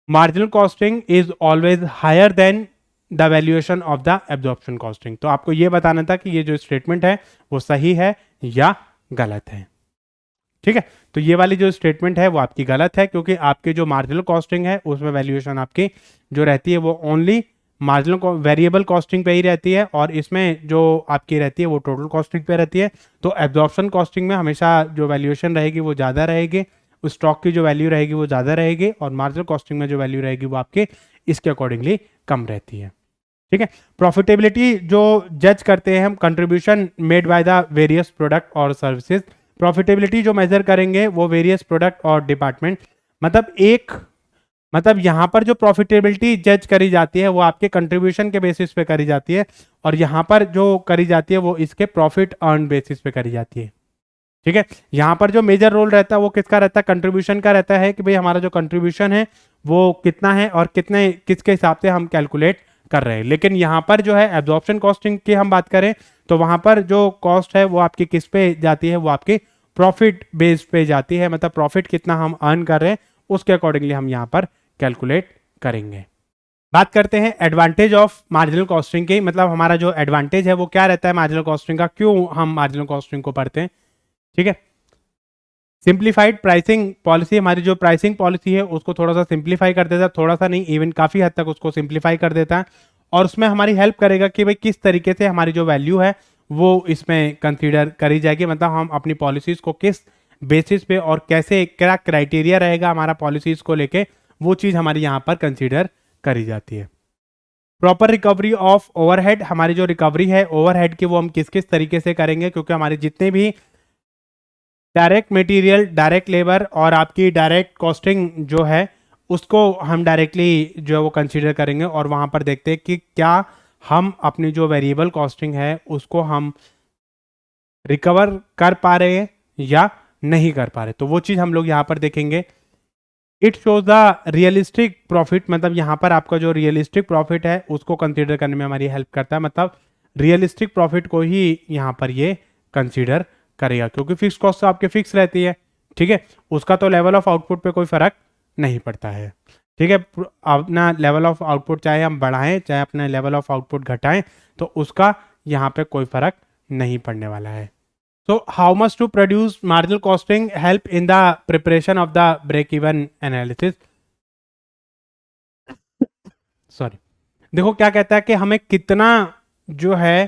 marginal costing is always higher than the valuation of the absorption costing. तो आपको ये बताना था कि ये जो स्टेटमेंट है वो सही है या गलत है। ठीक है, तो ये वाली जो स्टेटमेंट है वो आपकी गलत है, क्योंकि आपकी जो मार्जिनल कॉस्टिंग है उसमें वैल्यूएशन आपकी जो रहती है वो ओनली मार्जिनल वेरिएबल कॉस्टिंग पे ही रहती है, और इसमें जो आपकी रहती है वो टोटल कॉस्टिंग पे रहती है। तो एब्जॉर्प्शन कॉस्टिंग में हमेशा जो वैल्यूएशन रहेगी वो ज़्यादा रहेगी, उस स्टॉक की जो वैल्यू रहेगी वो ज़्यादा रहेगी, और मार्जिनल कॉस्टिंग में जो वैल्यू रहेगी वो आपके इसके अकॉर्डिंगली कम रहती है। ठीक है, प्रॉफिटेबिलिटी जो जज करते हैं हम, contribution made by the various product और सर्विसेज। प्रॉफिटेबिलिटी जो मेजर करेंगे वो वेरियस प्रोडक्ट और डिपार्टमेंट, मतलब यहाँ पर जो प्रॉफिटेबिलिटी जज करी जाती है वो आपके कंट्रीब्यूशन के बेसिस पे करी जाती है, और यहाँ पर जो करी जाती है वो इसके प्रॉफिट अर्न बेसिस पे करी जाती है। ठीक है, यहाँ पर जो मेजर रोल रहता है वो किसका रहता है, कंट्रीब्यूशन का रहता है, कि भाई हमारा जो कंट्रीब्यूशन है वो कितना है और कितने किसके हिसाब से हम कैलकुलेट कर रहे हैं। लेकिन यहाँ पर जो है एब्जॉर्प्शन कॉस्टिंग की हम बात करें तो वहां पर जो कॉस्ट है वो आपकी किस पे जाती है, वो आपकी प्रॉफिट बेस पे जाती है, मतलब प्रॉफिट कितना हम अर्न कर रहे हैं उसके अकॉर्डिंगली हम यहाँ पर कैलकुलेट करेंगे। बात करते हैं एडवांटेज ऑफ मार्जिनल कॉस्टिंग की, मतलब हमारा जो एडवांटेज है वो क्या रहता है मार्जिनल कॉस्टिंग का, क्यों हम मार्जिनल कॉस्टिंग को पढ़ते हैं। ठीक है, सिंप्लीफाइड प्राइसिंग पॉलिसी, हमारी जो प्राइसिंग पॉलिसी है उसको थोड़ा सा सिंप्लीफाई कर देता है, थोड़ा सा नहीं इवन काफी हद तक उसको सिंप्लीफाई कर देता है, और उसमें हमारी हेल्प करेगा कि भाई किस तरीके से हमारी जो वैल्यू है वो इसमें कंसीडर करी जाएगी, मतलब हम अपनी पॉलिसीज को किस बेसिस पे और कैसे क्या क्राइटेरिया रहेगा हमारा पॉलिसीज को लेके, वो चीज हमारी यहाँ पर कंसीडर करी जाती है। प्रॉपर रिकवरी ऑफ ओवरहेड, हमारी जो रिकवरी है ओवरहेड की वो हम किस किस तरीके से करेंगे, क्योंकि हमारे जितने भी डायरेक्ट मटेरियल, डायरेक्ट लेबर और आपकी डायरेक्ट कॉस्टिंग जो है उसको हम डायरेक्टली जो है वो कंसीडर करेंगे, और वहां पर देखते हैं कि क्या हम अपनी जो वेरिएबल कॉस्टिंग है उसको हम रिकवर कर पा रहे हैं या नहीं कर पा रहे, तो वो चीज़ हम लोग यहाँ पर देखेंगे। It shows the realistic profit, मतलब यहाँ पर आपका जो रियलिस्टिक प्रॉफिट है उसको कंसीडर करने में हमारी हेल्प करता है, मतलब रियलिस्टिक प्रॉफिट को ही यहाँ पर ये कंसीडर करेगा, क्योंकि फिक्स कॉस्ट तो आपके फिक्स रहती है। ठीक है, उसका तो लेवल ऑफ आउटपुट पे कोई फर्क नहीं पड़ता है। ठीक है, अपना लेवल ऑफ आउटपुट चाहे हम बढ़ाएं चाहे अपना लेवल ऑफ आउटपुट घटाएं तो उसका यहाँ पे कोई फर्क नहीं पड़ने वाला है। So how much to produce marginal costing help in the preparation of the break-even analysis? Sorry, देखो क्या कहता है कि हमें कितना जो है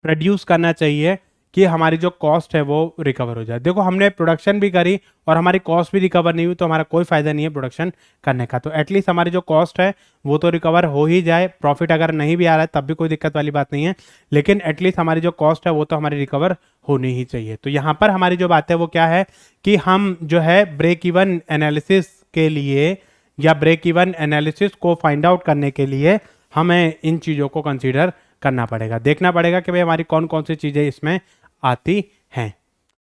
प्रोड्यूस करना चाहिए कि हमारी जो कॉस्ट है वो रिकवर हो जाए। देखो हमने प्रोडक्शन भी करी और हमारी कॉस्ट भी रिकवर नहीं हुई तो हमारा कोई फायदा नहीं है प्रोडक्शन करने का, तो एटलीस्ट हमारी जो कॉस्ट है वो तो रिकवर हो ही जाए। प्रॉफिट अगर नहीं भी आ रहा है तब भी कोई दिक्कत वाली बात नहीं है, लेकिन एटलीस्ट हमारी जो कॉस्ट है वो तो हमारी रिकवर होनी ही चाहिए। तो यहाँ पर हमारी जो बात है वो क्या है कि हम जो है ब्रेक इवन एनालिसिस के लिए या ब्रेक इवन एनालिसिस को फाइंड आउट करने के लिए हमें इन चीज़ों को कंसीडर करना पड़ेगा, देखना पड़ेगा कि भाई हमारी कौन कौन सी चीज़ें इसमें आती हैं।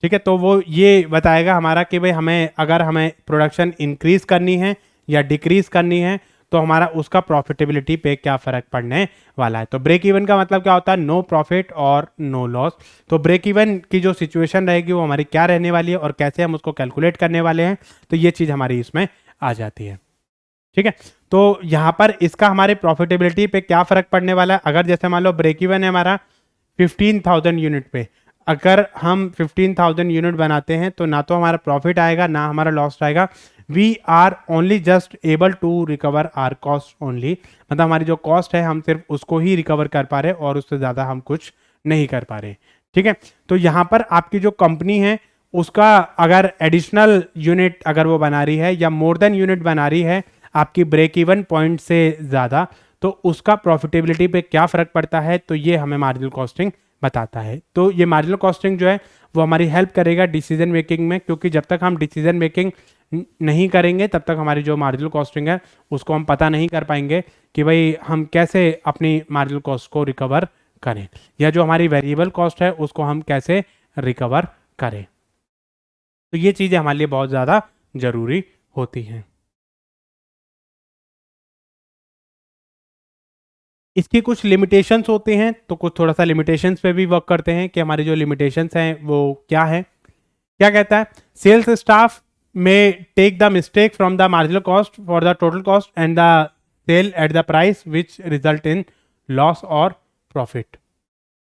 ठीक है, तो वो ये बताएगा हमारा कि भाई अगर हमें प्रोडक्शन इंक्रीज करनी है या डिक्रीज करनी है तो हमारा उसका प्रॉफिटेबिलिटी पे क्या फर्क पड़ने वाला है। तो ब्रेक इवन का मतलब क्या होता है, नो प्रॉफिट और नो लॉस। तो ब्रेक इवन की जो सिचुएशन रहेगी वो हमारी क्या रहने वाली है और कैसे हम उसको कैलकुलेट करने वाले हैं, तो ये चीज़ हमारी इसमें आ जाती है। ठीक है, तो यहाँ पर इसका हमारे प्रॉफिटेबिलिटी पे क्या फर्क पड़ने वाला है। अगर जैसे मान लो ब्रेक इवन है हमारा 15,000 यूनिट पे, अगर हम 15,000 यूनिट बनाते हैं तो ना तो हमारा प्रॉफिट आएगा ना हमारा लॉस आएगा। We are only just able to recover our cost only, मतलब हमारी जो कॉस्ट है हम सिर्फ उसको ही रिकवर कर पा रहे और उससे ज़्यादा हम कुछ नहीं कर पा रहे। ठीक है, तो यहाँ पर आपकी जो कंपनी है उसका अगर एडिशनल यूनिट अगर वो बना रही है या मोर देन यूनिट बना रही है आपकी ब्रेक इवन पॉइंट से ज़्यादा, तो उसका प्रॉफिटेबिलिटी पे क्या फ़र्क पड़ता है, तो ये हमें मार्जिनल कॉस्टिंग बताता है। तो ये मार्जिनल कॉस्टिंग जो है वो हमारी हेल्प करेगा डिसीजन मेकिंग में, क्योंकि जब तक हम डिसीजन मेकिंग नहीं करेंगे तब तक हमारी जो मार्जिनल कॉस्टिंग है उसको हम पता नहीं कर पाएंगे कि भाई हम कैसे अपनी मार्जिनल कॉस्ट को रिकवर करें या जो हमारी वेरिएबल कॉस्ट है उसको हम कैसे रिकवर करें। तो ये चीज़ें हमारे लिए बहुत ज़्यादा ज़रूरी होती हैं। इसकी कुछ लिमिटेशंस होते हैं, तो कुछ थोड़ा सा लिमिटेशंस पे भी वर्क करते हैं कि हमारी जो लिमिटेशंस हैं वो क्या है। क्या कहता है, sales staff may take the mistake from the marginal cost for the total cost and the sell at the price which result in loss और प्रॉफिट।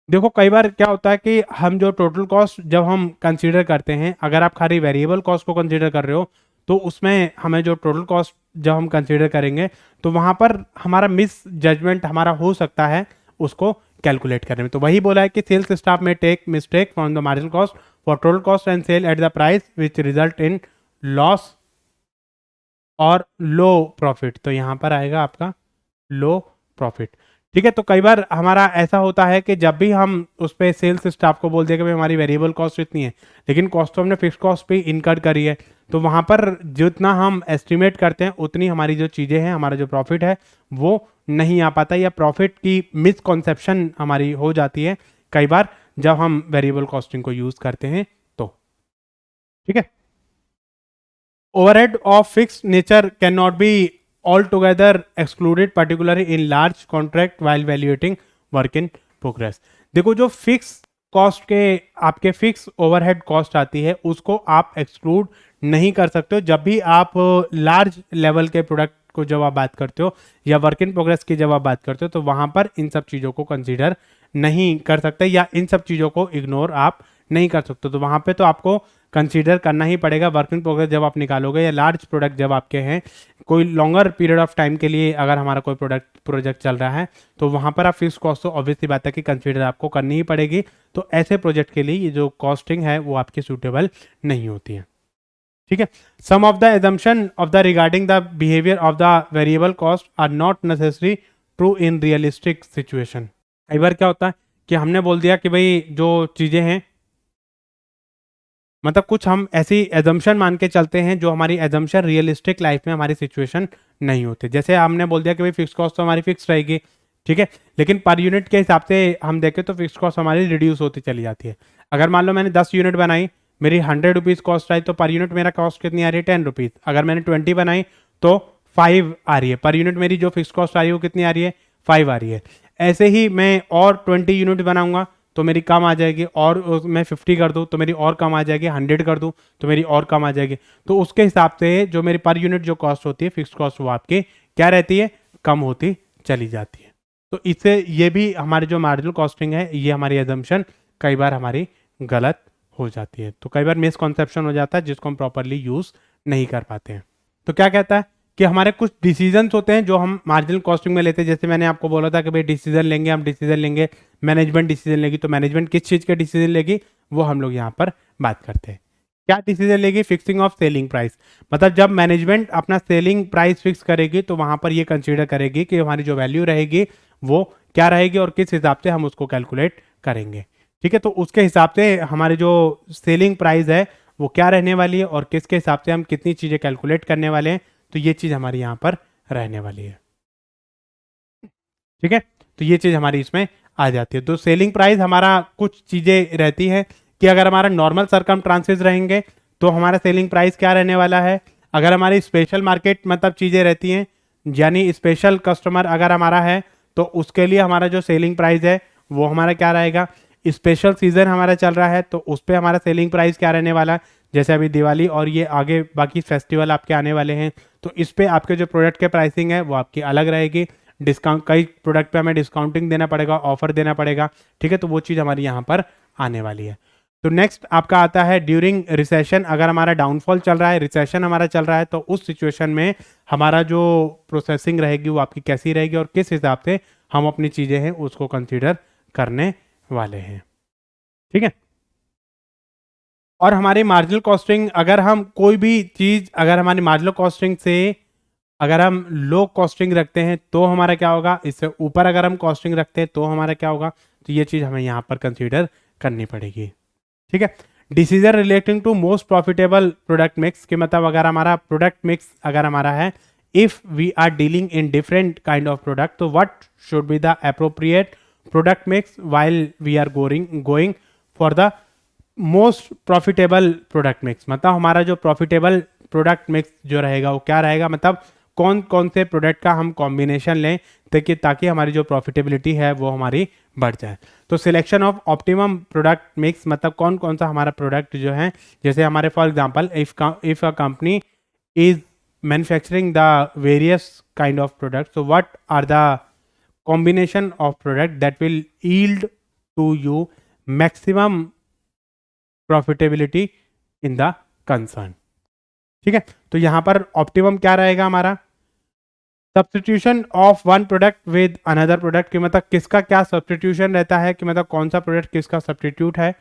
देखो कई बार क्या होता है कि हम जो टोटल कॉस्ट जब हम कंसीडर करते हैं, अगर आप खाली वेरिएबल कॉस्ट को कंसीडर कर रहे हो तो उसमें हमें जो टोटल कॉस्ट जब हम कंसीडर करेंगे तो वहां पर हमारा मिस जजमेंट हमारा हो सकता है उसको कैलकुलेट करने में। तो वही बोला है कि sales staff may take mistake from the marginal cost for total cost and sell at the price which result in loss और लो प्रॉफिट। तो यहाँ पर आएगा आपका लो प्रॉफिट। ठीक है, तो कई बार हमारा ऐसा होता है कि जब भी हम उस पर सेल्स स्टाफ को बोल दिया कि भाई हमारी वेरिएबल कॉस्ट इतनी है, लेकिन कॉस्ट तो हमने फिक्स कॉस्ट पे इनकर्ड करी है, तो वहाँ पर जितना हम एस्टिमेट करते हैं उतनी हमारी जो चीज़ें हैं, हमारा जो प्रॉफिट है वो नहीं आ पाता, या प्रॉफिट की मिसकॉन्सेप्शन हमारी हो जाती है कई बार जब हम वेरिएबल कॉस्टिंग को यूज़ करते हैं तो। ठीक है, overhead of fixed nature cannot be altogether excluded particularly in large contract while evaluating work in progress। देखो जो फिक्स कॉस्ट के आपके फिक्स ओवरहेड कॉस्ट आती है उसको आप एक्सक्लूड नहीं कर सकते हो जब भी आप लार्ज लेवल के प्रोडक्ट को जब आप बात करते हो या वर्क इन प्रोग्रेस की जब आप बात करते हो, तो वहां पर इन सब चीज़ों को कंसीडर नहीं कर सकते या इन सब चीज़ों को इग्नोर आप नहीं कर सकते। तो वहां पे तो आपको कंसीडर करना ही पड़ेगा। वर्क इन प्रोग्रेस जब आप निकालोगे या लार्ज प्रोडक्ट जब आपके हैं, कोई लॉन्गर पीरियड ऑफ टाइम के लिए अगर हमारा कोई प्रोजेक्ट चल रहा है, तो वहां पर आप फिक्स कॉस्ट तो ऑब्वियसली बात है कि कंसीडर आपको करनी ही पड़ेगी। तो ऐसे प्रोजेक्ट के लिए ये जो कॉस्टिंग है वो आपकी सूटेबल नहीं होती है। ठीक है, some of the assumption of the regarding the behaviour of the variable cost are not necessary true in realistic situation. कई बार क्या होता है कि हमने बोल दिया कि भाई जो चीज़ें हैं, मतलब कुछ हम ऐसी एजम्पशन मान के चलते हैं जो हमारी एजम्पशन रियलिस्टिक लाइफ में हमारी सिचुएशन नहीं होती। जैसे हमने बोल दिया कि भाई फिक्स कॉस्ट तो हमारी फिक्स रहेगी, ठीक है, लेकिन पर यूनिट के हिसाब से हम देखें तो फिक्स कॉस्ट हमारी रिड्यूस होती चली जाती है। अगर मान लो मैंने 10 यूनिट बनाई, मेरी 100 रुपीज़ कॉस्ट आई, तो पर यूनिट मेरा कॉस्ट कितनी आ रही है 10 रुपीज़। अगर मैंने 20 बनाई तो 5 आ रही है, पर यूनिट मेरी जो फिक्स कॉस्ट आ रही है वो कितनी आ रही है 5 आ रही है। ऐसे ही मैं और 20 यूनिट बनाऊंगा तो मेरी कम आ जाएगी, और मैं 50 कर दूं तो मेरी और कम आ जाएगी, 100 कर दूं तो मेरी और कम आ जाएगी। तो उसके हिसाब से जो मेरी पर यूनिट जो कॉस्ट होती है फिक्स कॉस्ट वो आपकी क्या रहती है, कम होती चली जाती है। तो इससे ये भी हमारी जो मार्जिनल कॉस्टिंग है, ये हमारी एजम्पशन कई बार हमारी गलत हो जाती है। तो कई बार मिसकॉन्सेप्शन हो जाता है जिसको हम प्रॉपरली यूज नहीं कर पाते हैं। तो क्या कहता है कि हमारे कुछ डिसीजंस होते हैं जो हम मार्जिनल कॉस्टिंग में लेते हैं। जैसे मैंने आपको बोला था कि भाई डिसीजन लेंगे, हम डिसीजन लेंगे, मैनेजमेंट डिसीजन लेगी। तो मैनेजमेंट किस चीज़ के डिसीजन लेगी वो हम लोग यहाँ पर बात करते हैं। क्या डिसीजन लेगी, फिक्सिंग ऑफ सेलिंग प्राइस। मतलब जब मैनेजमेंट अपना सेलिंग प्राइस फिक्स करेगी तो वहाँ पर ये कंसीडर करेगी कि हमारी जो वैल्यू रहेगी वो क्या रहेगी और किस हिसाब से हम उसको कैलकुलेट करेंगे। ठीक है, तो उसके हिसाब से हमारे जो सेलिंग प्राइस है वो क्या रहने वाली है और किसके हिसाब से हम कितनी चीज़ें कैलकुलेट करने वाले हैं, तो ये चीज़ हमारी यहाँ पर रहने वाली है। ठीक है, तो ये चीज़ हमारी इसमें आ जाती है। तो सेलिंग प्राइस हमारा कुछ चीज़ें रहती है कि अगर हमारा नॉर्मल सर्कमस्टांसेस रहेंगे तो हमारा सेलिंग प्राइस क्या रहने वाला है। अगर हमारी स्पेशल मार्केट मतलब चीज़ें रहती हैं, यानी स्पेशल कस्टमर अगर हमारा है, तो उसके लिए हमारा जो सेलिंग प्राइस है वो हमारा क्या रहेगा। स्पेशल सीजन हमारा चल रहा है तो उस पर हमारा सेलिंग प्राइस क्या रहने वाला है। जैसे अभी दिवाली और ये आगे बाकी फेस्टिवल आपके आने वाले हैं, तो इस पे आपके जो प्रोडक्ट के प्राइसिंग है वो आपकी अलग रहेगी। डिस्काउंट, कई प्रोडक्ट पे हमें डिस्काउंटिंग देना पड़ेगा, ऑफर देना पड़ेगा। ठीक है, तो वो चीज़ हमारी यहाँ पर आने वाली है। तो नेक्स्ट आपका आता है ड्यूरिंग रिसेशन। अगर हमारा डाउनफॉल चल रहा है, रिसेशन हमारा चल रहा है, तो उस सिचुएशन में हमारा जो प्रोसेसिंग रहेगी वो आपकी कैसी रहेगी और किस हिसाब से हम अपनी चीज़ें हैं उसको कंसिडर करने वाले हैं। ठीक है, और हमारी मार्जिनल कॉस्टिंग, अगर हम कोई भी चीज़ अगर हमारी मार्जिनल कॉस्टिंग से अगर हम लो कॉस्टिंग रखते हैं तो हमारा क्या होगा, इससे ऊपर अगर हम कॉस्टिंग रखते हैं तो हमारा क्या होगा। तो ये चीज़ हमें यहाँ पर कंसीडर करनी पड़ेगी। ठीक है, decision relating to most profitable product mix, कि मतलब अगर हमारा प्रोडक्ट मिक्स अगर हमारा है, if we are dealing in different kind of product, तो what should be the appropriate product mix while we are going for the most profitable product mix. मतलब हमारा जो प्रॉफिटेबल प्रोडक्ट मिक्स जो रहेगा वो क्या रहेगा, मतलब कौन कौन से प्रोडक्ट का हम कॉम्बिनेशन लें ताकि हमारी जो प्रॉफिटेबिलिटी है वो हमारी बढ़ जाए। तो selection of optimum product mix, मतलब कौन कौन सा हमारा प्रोडक्ट जो है, जैसे हमारे for example if a company is manufacturing the various kind of products. So what are the combination of product that will yield to you maximum profitability in the concern? ठीक है, तो यहां पर ऑप्टिमम क्या रहेगा हमारा, substitution of one product with another product, कि मतलब किसका क्या सब्सटीट्यूशन रहता है, कि मतलब कौन सा प्रोडक्ट किसका सब्सटीट्यूट है।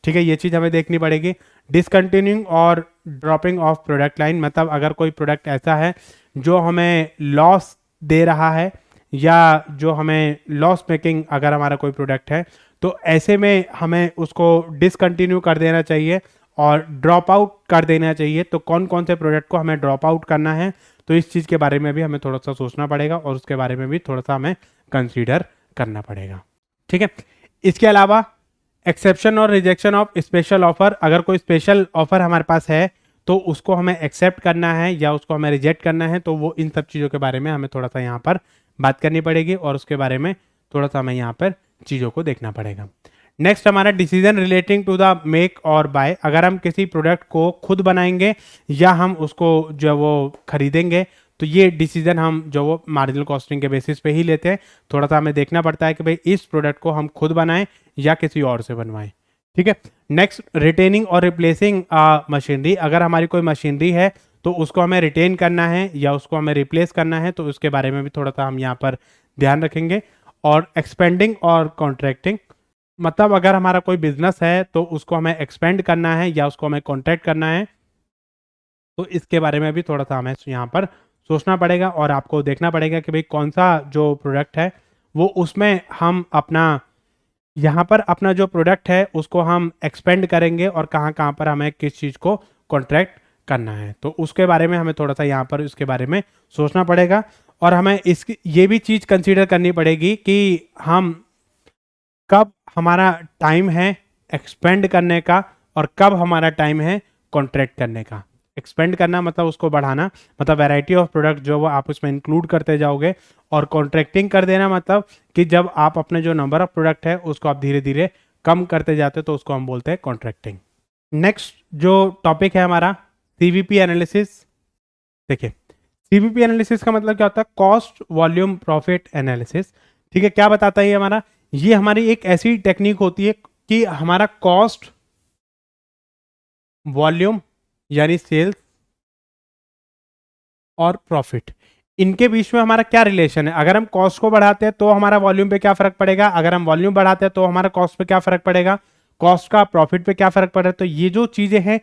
ठीक है, ये चीज़ हमें देखनी पड़ेगी। डिसकंटिन्यूइंग और ड्रॉपिंग ऑफ प्रोडक्ट लाइन, मतलब अगर कोई प्रोडक्ट ऐसा है जो हमें लॉस दे रहा है या जो हमें लॉस मेकिंग अगर हमारा कोई प्रोडक्ट है, तो ऐसे में हमें उसको डिसकंटिन्यू कर देना चाहिए और ड्रॉप आउट कर देना चाहिए। तो कौन कौन से प्रोडक्ट को हमें ड्रॉप आउट करना है, तो इस चीज़ के बारे में भी हमें थोड़ा सा सोचना पड़ेगा और उसके बारे में भी थोड़ा सा हमें कंसीडर करना पड़ेगा। ठीक है, इसके अलावा एक्सेप्शन और रिजेक्शन ऑफ स्पेशल ऑफर, अगर कोई स्पेशल ऑफर हमारे पास है तो उसको हमें एक्सेप्ट करना है या उसको हमें रिजेक्ट करना है, तो वो इन सब चीज़ों के बारे में हमें थोड़ा सा यहाँ पर बात करनी पड़ेगी और उसके बारे में थोड़ा सा हमें यहाँ पर चीज़ों को देखना पड़ेगा। नेक्स्ट हमारा decision relating to the make और बाय, अगर हम किसी प्रोडक्ट को खुद बनाएंगे या हम उसको जो वो खरीदेंगे, तो ये डिसीजन हम जो वो मार्जिनल कॉस्टिंग के बेसिस पे ही लेते हैं। थोड़ा सा हमें देखना पड़ता है कि भाई इस प्रोडक्ट को हम खुद बनाएं या किसी और से बनवाएं। ठीक है, नेक्स्ट रिटेनिंग और रिप्लेसिंग मशीनरी, अगर हमारी कोई मशीनरी है तो उसको हमें रिटेन करना है या उसको हमें रिप्लेस करना है, तो उसके बारे में भी थोड़ा सा हम यहाँ पर ध्यान रखेंगे। और एक्सपेंडिंग और कॉन्ट्रैक्टिंग, मतलब अगर हमारा कोई बिजनेस है तो उसको हमें एक्सपेंड करना है या उसको हमें कॉन्ट्रैक्ट करना है, तो इसके बारे में भी थोड़ा सा हमें यहाँ पर सोचना पड़ेगा और आपको देखना पड़ेगा कि भाई कौन सा जो प्रोडक्ट है वो उसमें हम अपना यहाँ पर अपना जो प्रोडक्ट है उसको हम एक्सपेंड करेंगे और कहाँ कहाँ पर हमें किस चीज़ को कॉन्ट्रैक्ट करना है, तो उसके बारे में हमें थोड़ा सा यहाँ पर इसके बारे में सोचना पड़ेगा। और हमें इसकी ये भी चीज़ कंसीडर करनी पड़ेगी कि हम कब हमारा टाइम है एक्सपेंड करने का और कब हमारा टाइम है कॉन्ट्रैक्ट करने का। एक्सपेंड करना मतलब उसको बढ़ाना, मतलब वैरायटी ऑफ प्रोडक्ट जो वो आप उसमें इंक्लूड करते जाओगे, और कॉन्ट्रैक्टिंग कर देना मतलब कि जब आप अपने जो नंबर ऑफ प्रोडक्ट है उसको आप धीरे धीरे कम करते जाते हो, तो उसको हम बोलते हैं कॉन्ट्रैक्टिंग। नेक्स्ट जो टॉपिक है हमारा सीवीपी एनालिसिस। देखिए, सीवीपी एनालिसिस का मतलब क्या होता है, कॉस्ट वॉल्यूम प्रॉफिट एनालिसिस। ठीक है, क्या बताता है हमारा, ये हमारी एक ऐसी टेक्निक होती है कि हमारा कॉस्ट वॉल्यूम यानी सेल्स और प्रॉफिट, इनके बीच में हमारा क्या रिलेशन है। अगर हम कॉस्ट को बढ़ाते हैं तो हमारा वॉल्यूम पे क्या फर्क पड़ेगा, अगर हम वॉल्यूम बढ़ाते हैं तो हमारा कॉस्ट पे क्या फर्क पड़ेगा, कॉस्ट का प्रॉफिट पे क्या फर्क पड़ेगा। तो ये जो चीजें हैं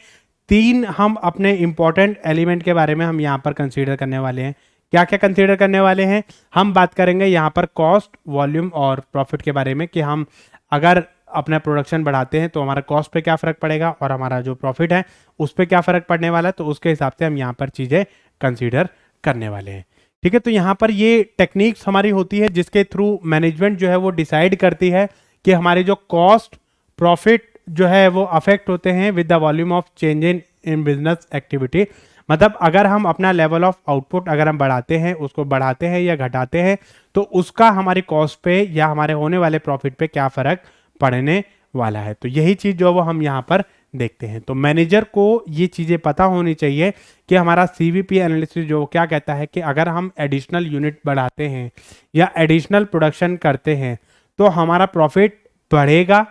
तीन, हम अपने इंपॉर्टेंट एलिमेंट के बारे में हम यहाँ पर कंसीडर करने वाले हैं। क्या क्या कंसीडर करने वाले हैं, हम बात करेंगे यहाँ पर कॉस्ट वॉल्यूम और प्रॉफिट के बारे में, कि हम अगर अपना प्रोडक्शन बढ़ाते हैं तो हमारा कॉस्ट पे क्या फर्क पड़ेगा और हमारा जो प्रॉफिट है उस पर क्या फर्क पड़ने वाला है, तो उसके हिसाब से हम यहाँ पर चीज़ें कंसीडर करने वाले हैं। ठीक है, तो यहाँ पर ये टेक्निक्स हमारी होती है जिसके थ्रू मैनेजमेंट जो है वो डिसाइड करती है कि हमारी जो कॉस्ट प्रॉफिट जो है वो अफेक्ट होते हैं with the volume of change in business activity. मतलब अगर हम अपना लेवल ऑफ आउटपुट अगर हम बढ़ाते हैं, उसको बढ़ाते हैं या घटाते हैं, तो उसका हमारी कॉस्ट पे या हमारे होने वाले प्रॉफिट पे क्या फर्क पड़ने वाला है। तो यही चीज़ जो वो हम यहाँ पर देखते हैं। तो मैनेजर को ये चीज़ें पता होनी चाहिए कि हमारा सीवीपी एनालिसिस जो क्या कहता है कि अगर हम एडिशनल यूनिट बढ़ाते हैं या एडिशनल प्रोडक्शन करते हैं तो हमारा प्रॉफिट बढ़ेगा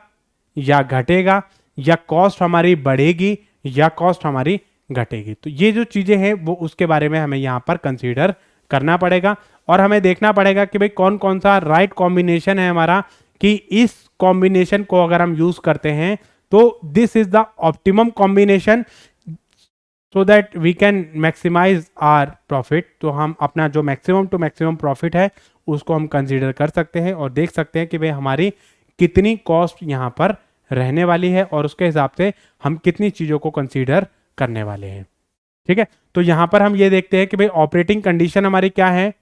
या घटेगा, या कॉस्ट हमारी बढ़ेगी या कॉस्ट हमारी घटेगी। तो ये जो चीज़ें हैं वो उसके बारे में हमें यहाँ पर कंसीडर करना पड़ेगा और हमें देखना पड़ेगा कि भाई कौन कौन सा राइट कॉम्बिनेशन है हमारा, कि इस कॉम्बिनेशन को अगर हम यूज करते हैं तो this is the optimum combination so that we can maximise our profit. तो हम अपना जो मैक्सिमम टू मैक्सिमम प्रॉफिट है उसको हम कंसीडर कर सकते हैं और देख सकते हैं कि भाई हमारी कितनी कॉस्ट यहाँ पर रहने वाली है और उसके हिसाब से हम कितनी चीज़ों को कंसीडर करने वाले हैं। ठीक है, तो यहाँ पर हम ये देखते हैं कि भाई ऑपरेटिंग कंडीशन हमारी क्या है,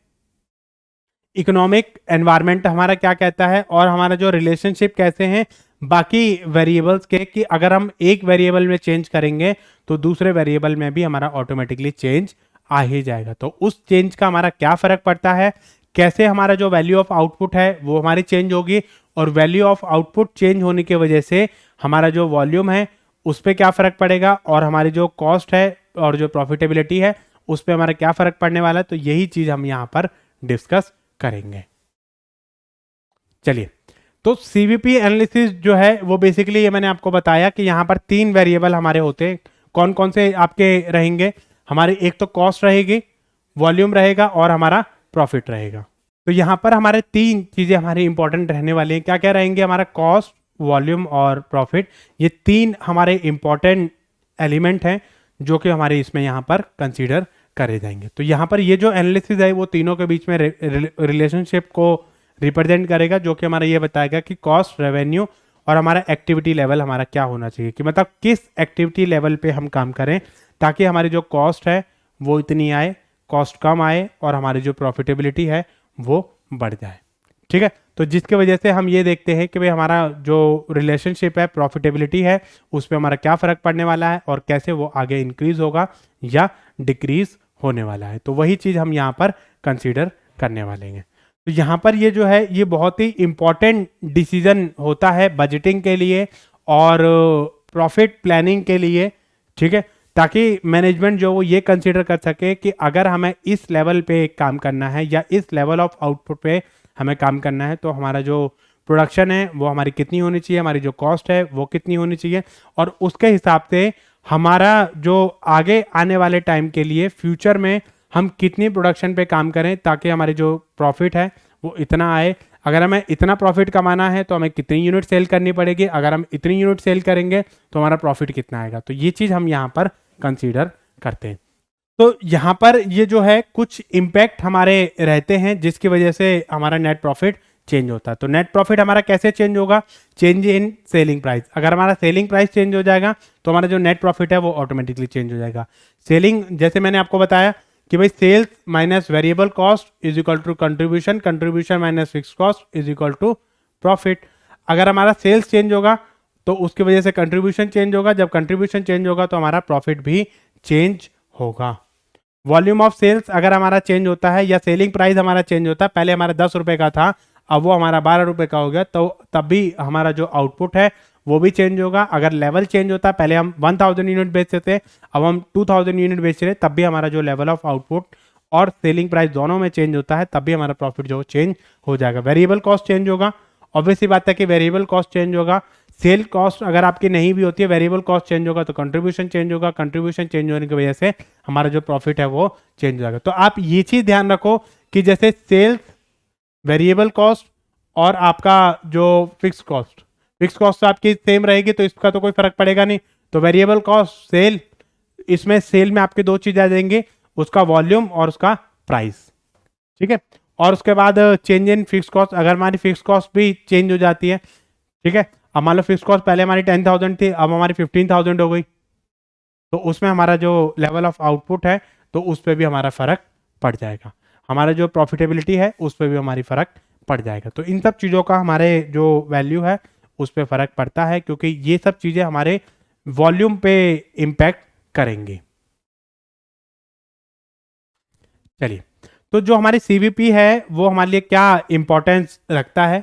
इकोनॉमिक एनवायरनमेंट हमारा क्या कहता है और हमारा जो रिलेशनशिप कैसे हैं बाकी वेरिएबल्स के, कि अगर हम एक वेरिएबल में चेंज करेंगे तो दूसरे वेरिएबल में भी हमारा ऑटोमेटिकली चेंज आ ही जाएगा। तो उस चेंज का हमारा क्या फर्क पड़ता है, कैसे हमारा जो वैल्यू ऑफ आउटपुट है वो हमारी चेंज होगी और वैल्यू ऑफ आउटपुट चेंज होने की वजह से हमारा जो वॉल्यूम है उस पर क्या फर्क पड़ेगा और हमारी जो कॉस्ट है और जो प्रॉफिटेबिलिटी है उस पर हमारा क्या फ़र्क पड़ने वाला है, तो यही चीज़ हम यहाँ पर डिस्कस करेंगे। चलिए, तो सीवीपी एनालिसिस जो है वो बेसिकली ये मैंने आपको बताया कि यहाँ पर 3 वेरिएबल हमारे होते हैं। कौन कौन से आपके रहेंगे हमारे? एक तो कॉस्ट रहेगी, वॉल्यूम रहेगा और हमारा प्रॉफिट रहेगा। तो यहाँ पर हमारे 3 चीज़ें हमारी इंपॉर्टेंट रहने वाली हैं। क्या क्या रहेंगे? हमारा कॉस्ट, वॉल्यूम और प्रॉफिट। ये 3 हमारे इंपॉर्टेंट एलिमेंट हैं जो कि हमारे इसमें यहाँ पर कंसीडर करे जाएंगे। तो यहाँ पर ये जो एनालिसिस है वो तीनों के बीच में रिलेशनशिप को रिप्रेजेंट करेगा, जो कि हमारा ये बताएगा कि कॉस्ट, रेवेन्यू और हमारा एक्टिविटी लेवल हमारा क्या होना चाहिए, कि मतलब किस एक्टिविटी लेवल पे हम काम करें ताकि हमारी जो कॉस्ट है वो इतनी आए, कॉस्ट कम आए और हमारी जो प्रॉफिटेबिलिटी है वो बढ़ जाए। ठीक है, तो जिसकी वजह से हम ये देखते हैं कि भाई हमारा जो रिलेशनशिप है, प्रॉफिटेबिलिटी है, उस पर हमारा क्या फ़र्क पड़ने वाला है और कैसे वो आगे इंक्रीज होगा या डिक्रीज होने वाला है। तो वही चीज़ हम यहाँ पर कंसीडर करने वाले हैं। तो यहाँ पर ये जो है ये बहुत ही इंपॉर्टेंट डिसीजन होता है बजटिंग के लिए और प्रॉफिट प्लानिंग के लिए। ठीक है, ताकि मैनेजमेंट जो वो ये कंसीडर कर सके कि अगर हमें इस लेवल पे काम करना है या इस लेवल ऑफ आउटपुट पे हमें काम करना है, तो हमारा जो प्रोडक्शन है वो हमारी कितनी होनी चाहिए, हमारी जो कॉस्ट है वो कितनी होनी चाहिए, और उसके हिसाब से हमारा जो आगे आने वाले टाइम के लिए फ्यूचर में हम कितनी प्रोडक्शन पे काम करें ताकि हमारी जो प्रॉफिट है वो इतना आए। अगर हमें इतना प्रॉफिट कमाना है तो हमें कितनी यूनिट सेल करनी पड़ेगी, अगर हम इतनी यूनिट सेल करेंगे तो हमारा प्रॉफिट कितना आएगा। तो ये चीज़ हम यहाँ पर कंसीडर करते हैं। तो यहाँ पर ये जो है कुछ इम्पैक्ट हमारे रहते हैं जिसकी वजह से हमारा नेट प्रॉफिट चेंज होता है। तो नेट प्रॉफिट हमारा कैसे चेंज होगा? Change in selling price. अगर हमारा सेलिंग प्राइस चेंज हो जाएगा तो हमारा जो नेट प्रॉफिट है वो ऑटोमेटिकली चेंज हो जाएगा। सेलिंग, जैसे मैंने आपको बताया कि भाई sales minus variable cost is equal to contribution, contribution minus fix cost is equal to profit. अगर हमारा सेल्स चेंज होगा तो उसकी वजह से कंट्रीब्यूशन चेंज होगा, जब कंट्रीब्यूशन चेंज होगा तो हमारा प्रॉफिट भी चेंज होगा। वॉल्यूम ऑफ सेल्स अगर हमारा चेंज होता है या सेलिंग प्राइस हमारा चेंज होता है, पहले हमारा 10 रुपए का था अब वो हमारा 12 रुपए का हो गया, तो तब भी हमारा जो आउटपुट है वो भी चेंज होगा। अगर लेवल चेंज होता है, पहले हम 1000 यूनिट बेचते थे अब हम 2000 यूनिट बेच रहे हैं, तब भी हमारा जो लेवल ऑफ आउटपुट और सेलिंग प्राइस दोनों में चेंज होता है, तब भी हमारा प्रॉफिट जो चेंज हो जाएगा। वेरिएबल कॉस्ट चेंज होगा, ऑब्वियसली बात है कि वेरिएबल कॉस्ट चेंज होगा। सेल कॉस्ट अगर आपकी नहीं भी होती है, वेरिएबल कॉस्ट चेंज होगा तो कंट्रीब्यूशन चेंज होगा, कंट्रीब्यूशन चेंज होने की वजह से हमारा जो प्रॉफिट है वो चेंज हो जाएगा। तो आप ये चीज़ ध्यान रखो कि जैसे सेल्स, वेरिएबल कॉस्ट और आपका जो फिक्स कॉस्ट तो आपकी सेम रहेगी तो इसका तो कोई फर्क पड़ेगा नहीं। तो वेरिएबल कॉस्ट, सेल, इसमें सेल में आपके 2 चीज़ आ जाएंगे, उसका वॉल्यूम और उसका प्राइस। ठीक है, और उसके बाद चेंज इन फिक्स कॉस्ट, अगर हमारी फिक्स कॉस्ट भी चेंज हो जाती है। ठीक है, अब मान लो फिक्स कॉस्ट पहले हमारी 10,000 थी, अब हमारी 15,000 हो गई, तो उसमें हमारा जो लेवल ऑफ आउटपुट है तो उस पर भी हमारा फ़र्क पड़ जाएगा, हमारा जो प्रॉफिटेबिलिटी है उस पर भी हमारी फ़र्क पड़ जाएगा। तो इन सब चीज़ों का हमारे जो वैल्यू है उस पर फ़र्क पड़ता है, क्योंकि ये सब चीज़ें हमारे वॉल्यूम पे इम्पैक्ट करेंगी। चलिए, तो जो हमारी सीवीपी है वो हमारे लिए क्या इंपॉर्टेंस रखता है?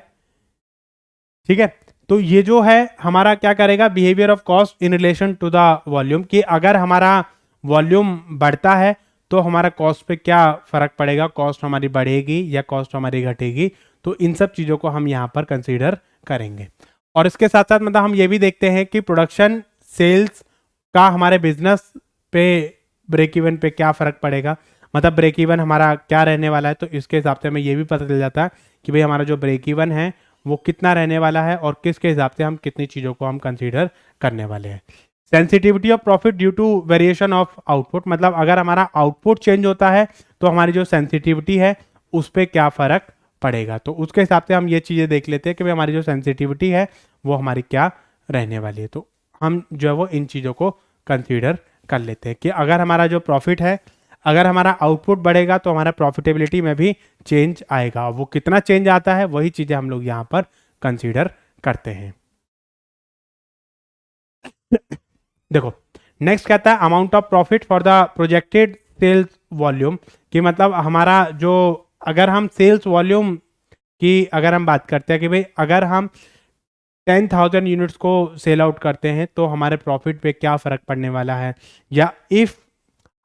ठीक है, तो ये जो है हमारा क्या करेगा, behaviour of cost in relation to the volume, कि अगर हमारा वॉल्यूम बढ़ता है तो हमारा कॉस्ट पे क्या फर्क पड़ेगा, कॉस्ट हमारी बढ़ेगी या कॉस्ट हमारी घटेगी। तो इन सब चीज़ों को हम यहाँ पर कंसीडर करेंगे। और इसके साथ साथ मतलब हम ये भी देखते हैं कि प्रोडक्शन, सेल्स का हमारे बिजनेस पे, ब्रेक इवन पे क्या फ़र्क पड़ेगा, मतलब ब्रेक इवन हमारा क्या रहने वाला है। तो इसके हिसाब से हमें ये भी पता चल जाता है कि भाई हमारा जो ब्रेक इवन है वो कितना रहने वाला है और किसके हिसाब से हम कितनी चीज़ों को हम कंसीडर करने वाले हैं। Sensitivity of profit due to variation of output, मतलब अगर हमारा आउटपुट चेंज होता है तो हमारी जो सेंसिटिविटी है उस पर क्या फ़र्क पड़ेगा। तो उसके हिसाब से हम ये चीज़ें देख लेते हैं कि भाई हमारी जो सेंसिटिविटी है वो हमारी क्या रहने वाली है। तो हम जो है वो इन चीज़ों को कंसीडर कर लेते हैं कि अगर हमारा जो प्रॉफिट है, अगर हमारा आउटपुट बढ़ेगा तो हमारा प्रॉफिटेबिलिटी में भी चेंज आएगा। वो कितना चेंज आता है वही चीज़ें हम लोग यहाँ पर कंसीडर करते हैं। देखो, नेक्स्ट कहता है amount of profit for the projected sales volume, कि मतलब हमारा जो, अगर हम सेल्स वॉल्यूम की अगर हम बात करते हैं कि भाई अगर हम 10,000 यूनिट्स को सेल आउट करते हैं तो हमारे प्रॉफिट पे क्या फ़र्क पड़ने वाला है, या if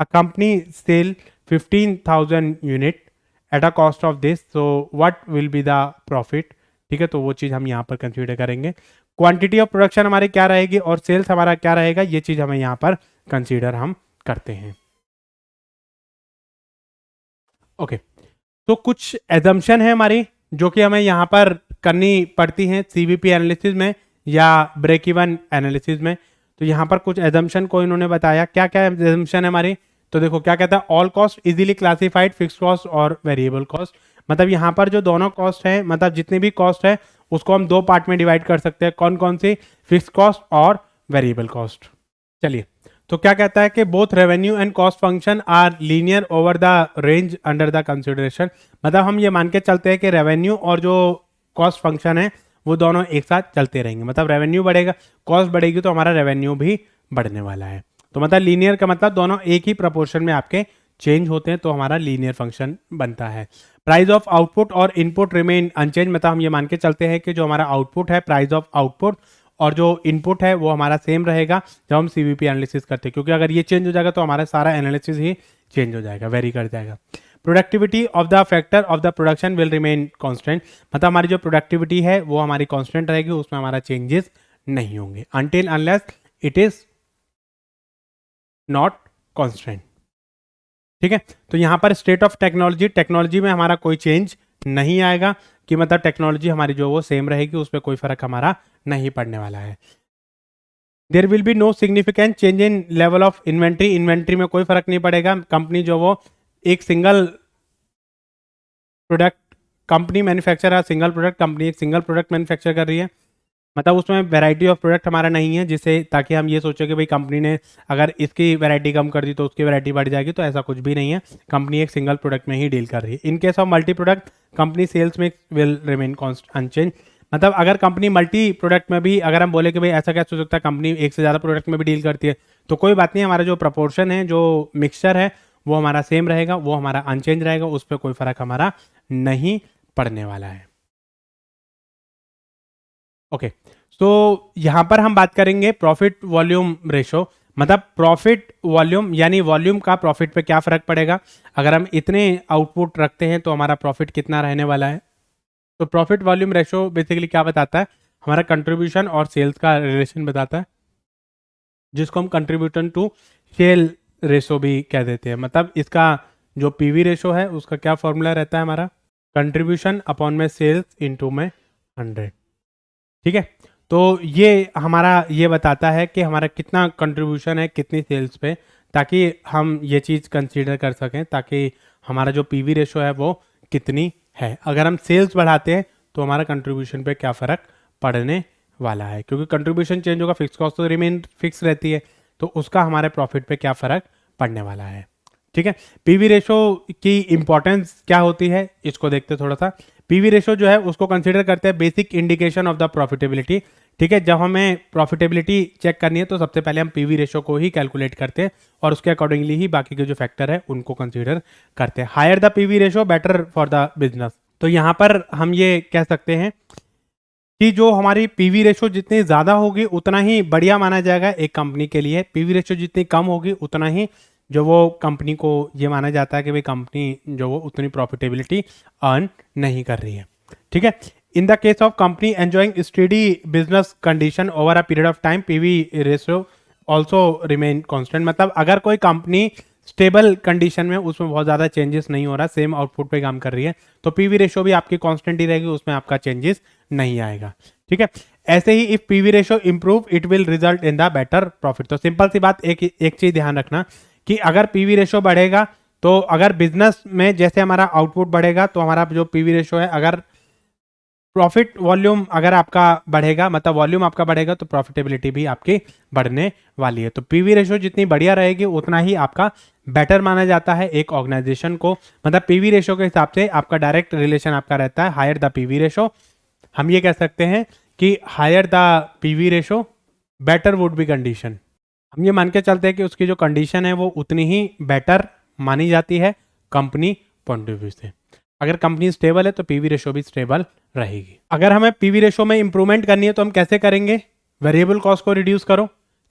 a company sell 15,000 unit at a cost of this, so what will be the profit. ठीक है, तो वो चीज़ हम यहाँ पर कंसीडर करेंगे। क्वांटिटी ऑफ प्रोडक्शन हमारी क्या रहेगी और सेल्स हमारा क्या रहेगा, ये चीज़ हमें यहाँ पर कंसीडर हम करते हैं। ओके, तो कुछ एजम्पशन है हमारी जो कि हमें यहाँ पर करनी पड़ती हैं सीवीपी एनालिसिस में या ब्रेक इवन एनालिसिस में। तो यहाँ पर कुछ एजम्पशन को इन्होंने बताया, क्या क्या एजम्पशन है हमारी। तो देखो क्या कहता है, all cost easily classified, fix cost और वेरिएबल कॉस्ट। मतलब यहाँ पर जो दोनों कॉस्ट है, मतलब जितनी भी कॉस्ट है उसको हम दो पार्ट में डिवाइड कर सकते हैं। कौन कौन सी, फिक्स कॉस्ट और वेरिएबल कॉस्ट। चलिए, तो क्या कहता है कि both revenue and cost function are linear over the range under the consideration. मतलब हम ये मान के चलते हैं कि रेवेन्यू और जो कॉस्ट फंक्शन है वो दोनों एक साथ चलते रहेंगे। मतलब रेवेन्यू बढ़ेगा, कॉस्ट बढ़ेगी, तो हमारा रेवेन्यू भी बढ़ने वाला है। तो मतलब लीनियर का मतलब दोनों एक ही प्रपोर्शन में आपके चेंज होते हैं, तो हमारा लीनियर फंक्शन बनता है। प्राइस ऑफ आउटपुट और इनपुट रिमेन अनचेंज। मतलब हम ये मान के चलते हैं कि जो हमारा आउटपुट है, प्राइस ऑफ आउटपुट, और जो इनपुट है वो हमारा सेम रहेगा जब हम सीवीपी एनालिसिस करते हैं, क्योंकि अगर ये चेंज हो जाएगा तो हमारा सारा एनालिसिस ही चेंज हो जाएगा, वेरी कर जाएगा। Productivity of the factor of the production will remain constant. मतलब हमारी जो प्रोडक्टिविटी है वो हमारी कांस्टेंट रहेगी, उसमें हमारा चेंजेस नहीं होंगे until unless it is not constant. ठीक है, तो यहाँ पर स्टेट ऑफ टेक्नोलॉजी, टेक्नोलॉजी में हमारा कोई चेंज नहीं आएगा, कि मतलब टेक्नोलॉजी हमारी जो वो सेम रहेगी, उस पर कोई फर्क हमारा नहीं पड़ने वाला है। There will be no significant change in level of inventory. Inventory में कोई फर्क नहीं पड़ेगा। कंपनी जो वो एक single product, company manufacture single product, company एक सिंगल प्रोडक्ट मैन्युफैक्चर कर रही है, मतलब उसमें वैरायटी ऑफ प्रोडक्ट हमारा नहीं है, जिससे ताकि हम ये सोचें कि भाई कंपनी ने अगर इसकी वैरायटी कम कर दी तो उसकी वैरायटी बढ़ जाएगी, तो ऐसा कुछ भी नहीं है। कंपनी एक सिंगल प्रोडक्ट में ही डील कर रही है। In case of multi product company sales में विल रिमेन कॉन्स्ट अनचेंज। मतलब अगर कंपनी मल्टी प्रोडक्ट में भी, अगर हम बोले कि भाई ऐसा क्या हो सकता है कंपनी एक से ज़्यादा प्रोडक्ट में भी डील करती है, तो कोई बात नहीं, हमारा जो प्रपोर्शन है, जो मिक्सचर है, वो हमारा सेम रहेगा, वो हमारा अनचेंज रहेगा, उस पर कोई फर्क हमारा नहीं पड़ने वाला है। ओके, तो यहाँ पर हम बात करेंगे प्रॉफिट वॉल्यूम रेशो। मतलब प्रॉफिट वॉल्यूम यानी वॉल्यूम का प्रॉफिट पे क्या फर्क पड़ेगा। अगर हम इतने आउटपुट रखते हैं तो हमारा प्रॉफिट कितना रहने वाला है। तो प्रॉफिट वॉल्यूम रेशो बेसिकली क्या बताता है, हमारा कंट्रीब्यूशन और सेल्स का रिलेशन बताता है, जिसको हम कंट्रीब्यूशन टू सेल रेशो भी कह देते हैं। मतलब इसका जो पीवी रेशो है उसका क्या फॉर्मूला रहता है, हमारा कंट्रीब्यूशन अपॉन में सेल्स इनटू में 100। ठीक है, तो ये हमारा ये बताता है कि हमारा कितना कंट्रीब्यूशन है कितनी सेल्स पे, ताकि हम ये चीज़ कंसीडर कर सकें, ताकि हमारा जो पीवी रेशो है वो कितनी है। अगर हम सेल्स बढ़ाते हैं तो हमारा कंट्रीब्यूशन पे क्या फ़र्क पड़ने वाला है, क्योंकि कंट्रीब्यूशन चेंज होगा, फिक्स कॉस्ट तो रिमेन फिक्स रहती है, तो उसका हमारे प्रॉफिट पे क्या फ़र्क पड़ने वाला है। ठीक है, पीवी रेशो की इंपॉर्टेंस क्या होती है, इसको देखते थोड़ा सा। पीवी रेशो जो है उसको कंसीडर करते हैं basic indication of the profitability. ठीक है, जब हमें प्रॉफिटेबिलिटी चेक करनी है तो सबसे पहले हम पीवी रेशो को ही कैलकुलेट करते हैं और उसके अकॉर्डिंगली ही बाकी के जो फैक्टर है उनको कंसीडर करते हैं। Higher the PV ratio better for the business. तो यहाँ पर हम ये कह सकते हैं कि जो हमारी पीवी रेशो जितनी ज़्यादा होगी उतना ही बढ़िया माना जाएगा एक कंपनी के लिए। पीवी रेशो जितनी कम होगी उतना ही जो वो कंपनी को ये माना जाता है कि भाई कंपनी जो वो उतनी प्रॉफिटेबिलिटी अर्न नहीं कर रही है। ठीक है, in the case of company enjoying steady business condition over a period of time, PV ratio also remain constant. मतलब अगर कोई कंपनी स्टेबल कंडीशन में, उसमें बहुत ज़्यादा चेंजेस नहीं हो रहा, सेम आउटपुट पे काम कर रही है, तो पीवी रेशियो भी आपकी कांस्टेंट ही रहेगी, उसमें आपका चेंजेस नहीं आएगा। ठीक है, ऐसे ही if PV ratio improve it will result in the better profit. तो सिंपल सी बात, एक चीज ध्यान रखना कि अगर पीवी रेशियो बढ़ेगा, तो अगर बिजनेस में जैसे हमारा आउटपुट बढ़ेगा तो हमारा जो पीवी रेशियो है, अगर प्रॉफिट वॉल्यूम अगर आपका बढ़ेगा, मतलब वॉल्यूम आपका बढ़ेगा, तो प्रॉफिटेबिलिटी भी आपकी बढ़ने वाली है। तो पीवी रेशियो जितनी बढ़िया रहेगी उतना ही आपका बेटर माना जाता है एक ऑर्गेनाइजेशन को। मतलब पीवी रेशियो के हिसाब से आपका डायरेक्ट रिलेशन आपका रहता है हायर द पीवी रेशियो। हम ये कह सकते हैं कि higher the PV ratio better would be condition. हम ये मान के चलते हैं कि उसकी जो कंडीशन है वो उतनी ही बेटर मानी जाती है कंपनी पॉइंट ऑफ व्यू से। अगर कंपनी स्टेबल है तो पीवी रेशियो भी स्टेबल रहेगी। अगर हमें पीवी रेशियो में इंप्रूवमेंट करनी है तो हम कैसे करेंगे, वेरिएबल कॉस्ट को रिड्यूस करो,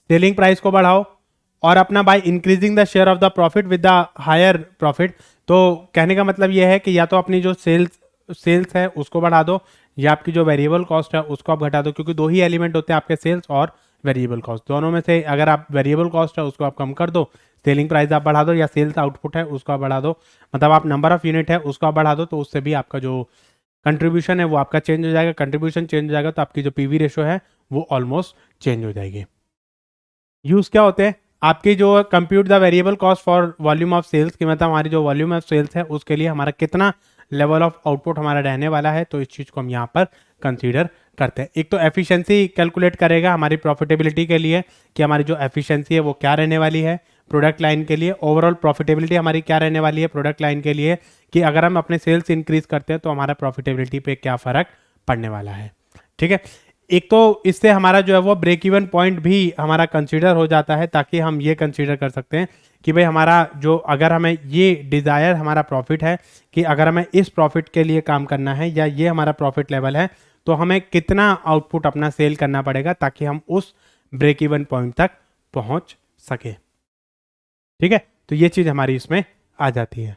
सेलिंग प्राइस को बढ़ाओ और अपना by increasing the share of the profit with the higher profit. तो कहने का मतलब यह है कि या तो अपनी जो सेल्स है उसको बढ़ा दो, या आपकी जो वेरिएबल कॉस्ट है उसको आप घटा दो, क्योंकि दो ही एलिमेंट होते हैं आपके, सेल्स और वेरिएबल कॉस्ट। दोनों में से अगर आप वेरिएबल कॉस्ट है उसको आप कम कर दो, सेलिंग प्राइस आप बढ़ा दो, या सेल्स आउटपुट है उसको आप बढ़ा दो, मतलब आप नंबर ऑफ यूनिट है उसको आप बढ़ा दो, तो उससे भी आपका जो कंट्रीब्यूशन है वो आपका चेंज हो जाएगा। कंट्रीब्यूशन चेंज हो जाएगा तो आपकी जो पीवी रेशो है वो ऑलमोस्ट चेंज हो जाएगी। यूज क्या होते हैं आपकी, जो compute the variable cost for volume of sales की, मतलब हमारी जो वॉल्यूम ऑफ सेल्स है उसके लिए हमारा कितना लेवल ऑफ आउटपुट हमारा रहने वाला है, तो इस चीज को हम यहाँ पर कंसीडर करते हैं। एक तो एफिशिएंसी कैलकुलेट करेगा हमारी प्रॉफिटेबिलिटी के लिए कि हमारी जो एफिशिएंसी है वो क्या रहने वाली है प्रोडक्ट लाइन के लिए, ओवरऑल प्रॉफिटेबिलिटी हमारी क्या रहने वाली है प्रोडक्ट लाइन के लिए, कि अगर हम अपने सेल्स इंक्रीज करते हैं तो हमारा प्रॉफिटेबिलिटी पे क्या फर्क पड़ने वाला है। ठीक है, एक तो इससे हमारा जो है वो ब्रेक इवन पॉइंट भी हमारा कंसीडर हो जाता है, ताकि हम ये कंसीडर कर सकते हैं कि भाई हमारा जो, अगर हमें ये डिज़ायर हमारा प्रॉफिट है कि अगर हमें इस प्रॉफिट के लिए काम करना है या ये हमारा प्रॉफिट लेवल है, तो हमें कितना आउटपुट अपना सेल करना पड़ेगा ताकि हम उस ब्रेक इवन पॉइंट तक पहुंच सके। ठीक है, तो ये चीज़ हमारी इसमें आ जाती है।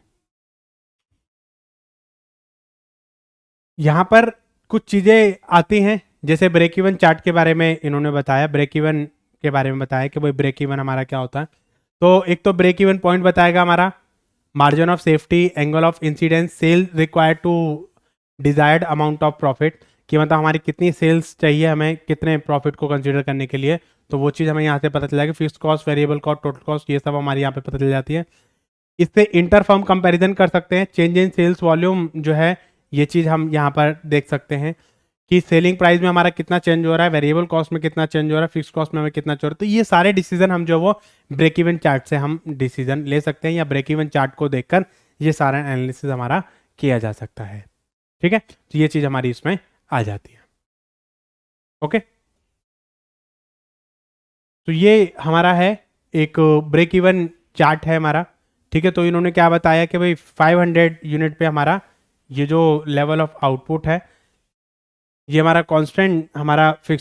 यहाँ पर कुछ चीज़ें आती हैं, जैसे ब्रेक इवन चार्ट के बारे में इन्होंने बताया, ब्रेक इवन के बारे में बताया कि भाई ब्रेक इवन हमारा क्या होता है। तो एक तो ब्रेक इवन पॉइंट बताएगा हमारा margin of safety, angle of incidence, sale required to desired amount of profit, कि मतलब हमारी कितनी सेल्स चाहिए हमें कितने प्रॉफिट को कंसीडर करने के लिए, तो वो चीज़ हमें यहाँ से पता चल जाएगी। Fixed cost, variable cost, total cost, ये सब हमारी यहाँ पे पता चल जाती है। इससे इंटरफर्म कंपैरिजन कर सकते हैं, चेंज इन सेल्स वॉल्यूम जो है ये चीज़ हम यहाँ पर देख सकते हैं कि सेलिंग प्राइस में हमारा कितना चेंज हो रहा है, वेरिएबल कॉस्ट में कितना चेंज हो रहा है, फिक्स कॉस्ट में हमें कितना चेंज हो रहा है। तो ये सारे डिसीजन हम जो वो ब्रेक इवन चार्ट से हम डिसीजन ले सकते हैं, या ब्रेक इवन चार्ट को देखकर ये सारा एनालिसिस हमारा किया जा सकता है। ठीक है, तो ये चीज़ हमारी इसमें आ जाती है। ओके, तो ये हमारा है एक ब्रेक इवन चार्ट है हमारा। ठीक है, तो इन्होंने क्या बताया कि भाई 500 यूनिट पे हमारा ये जो लेवल ऑफ आउटपुट है, ये हमारा कांस्टेंट हमारा फिक्स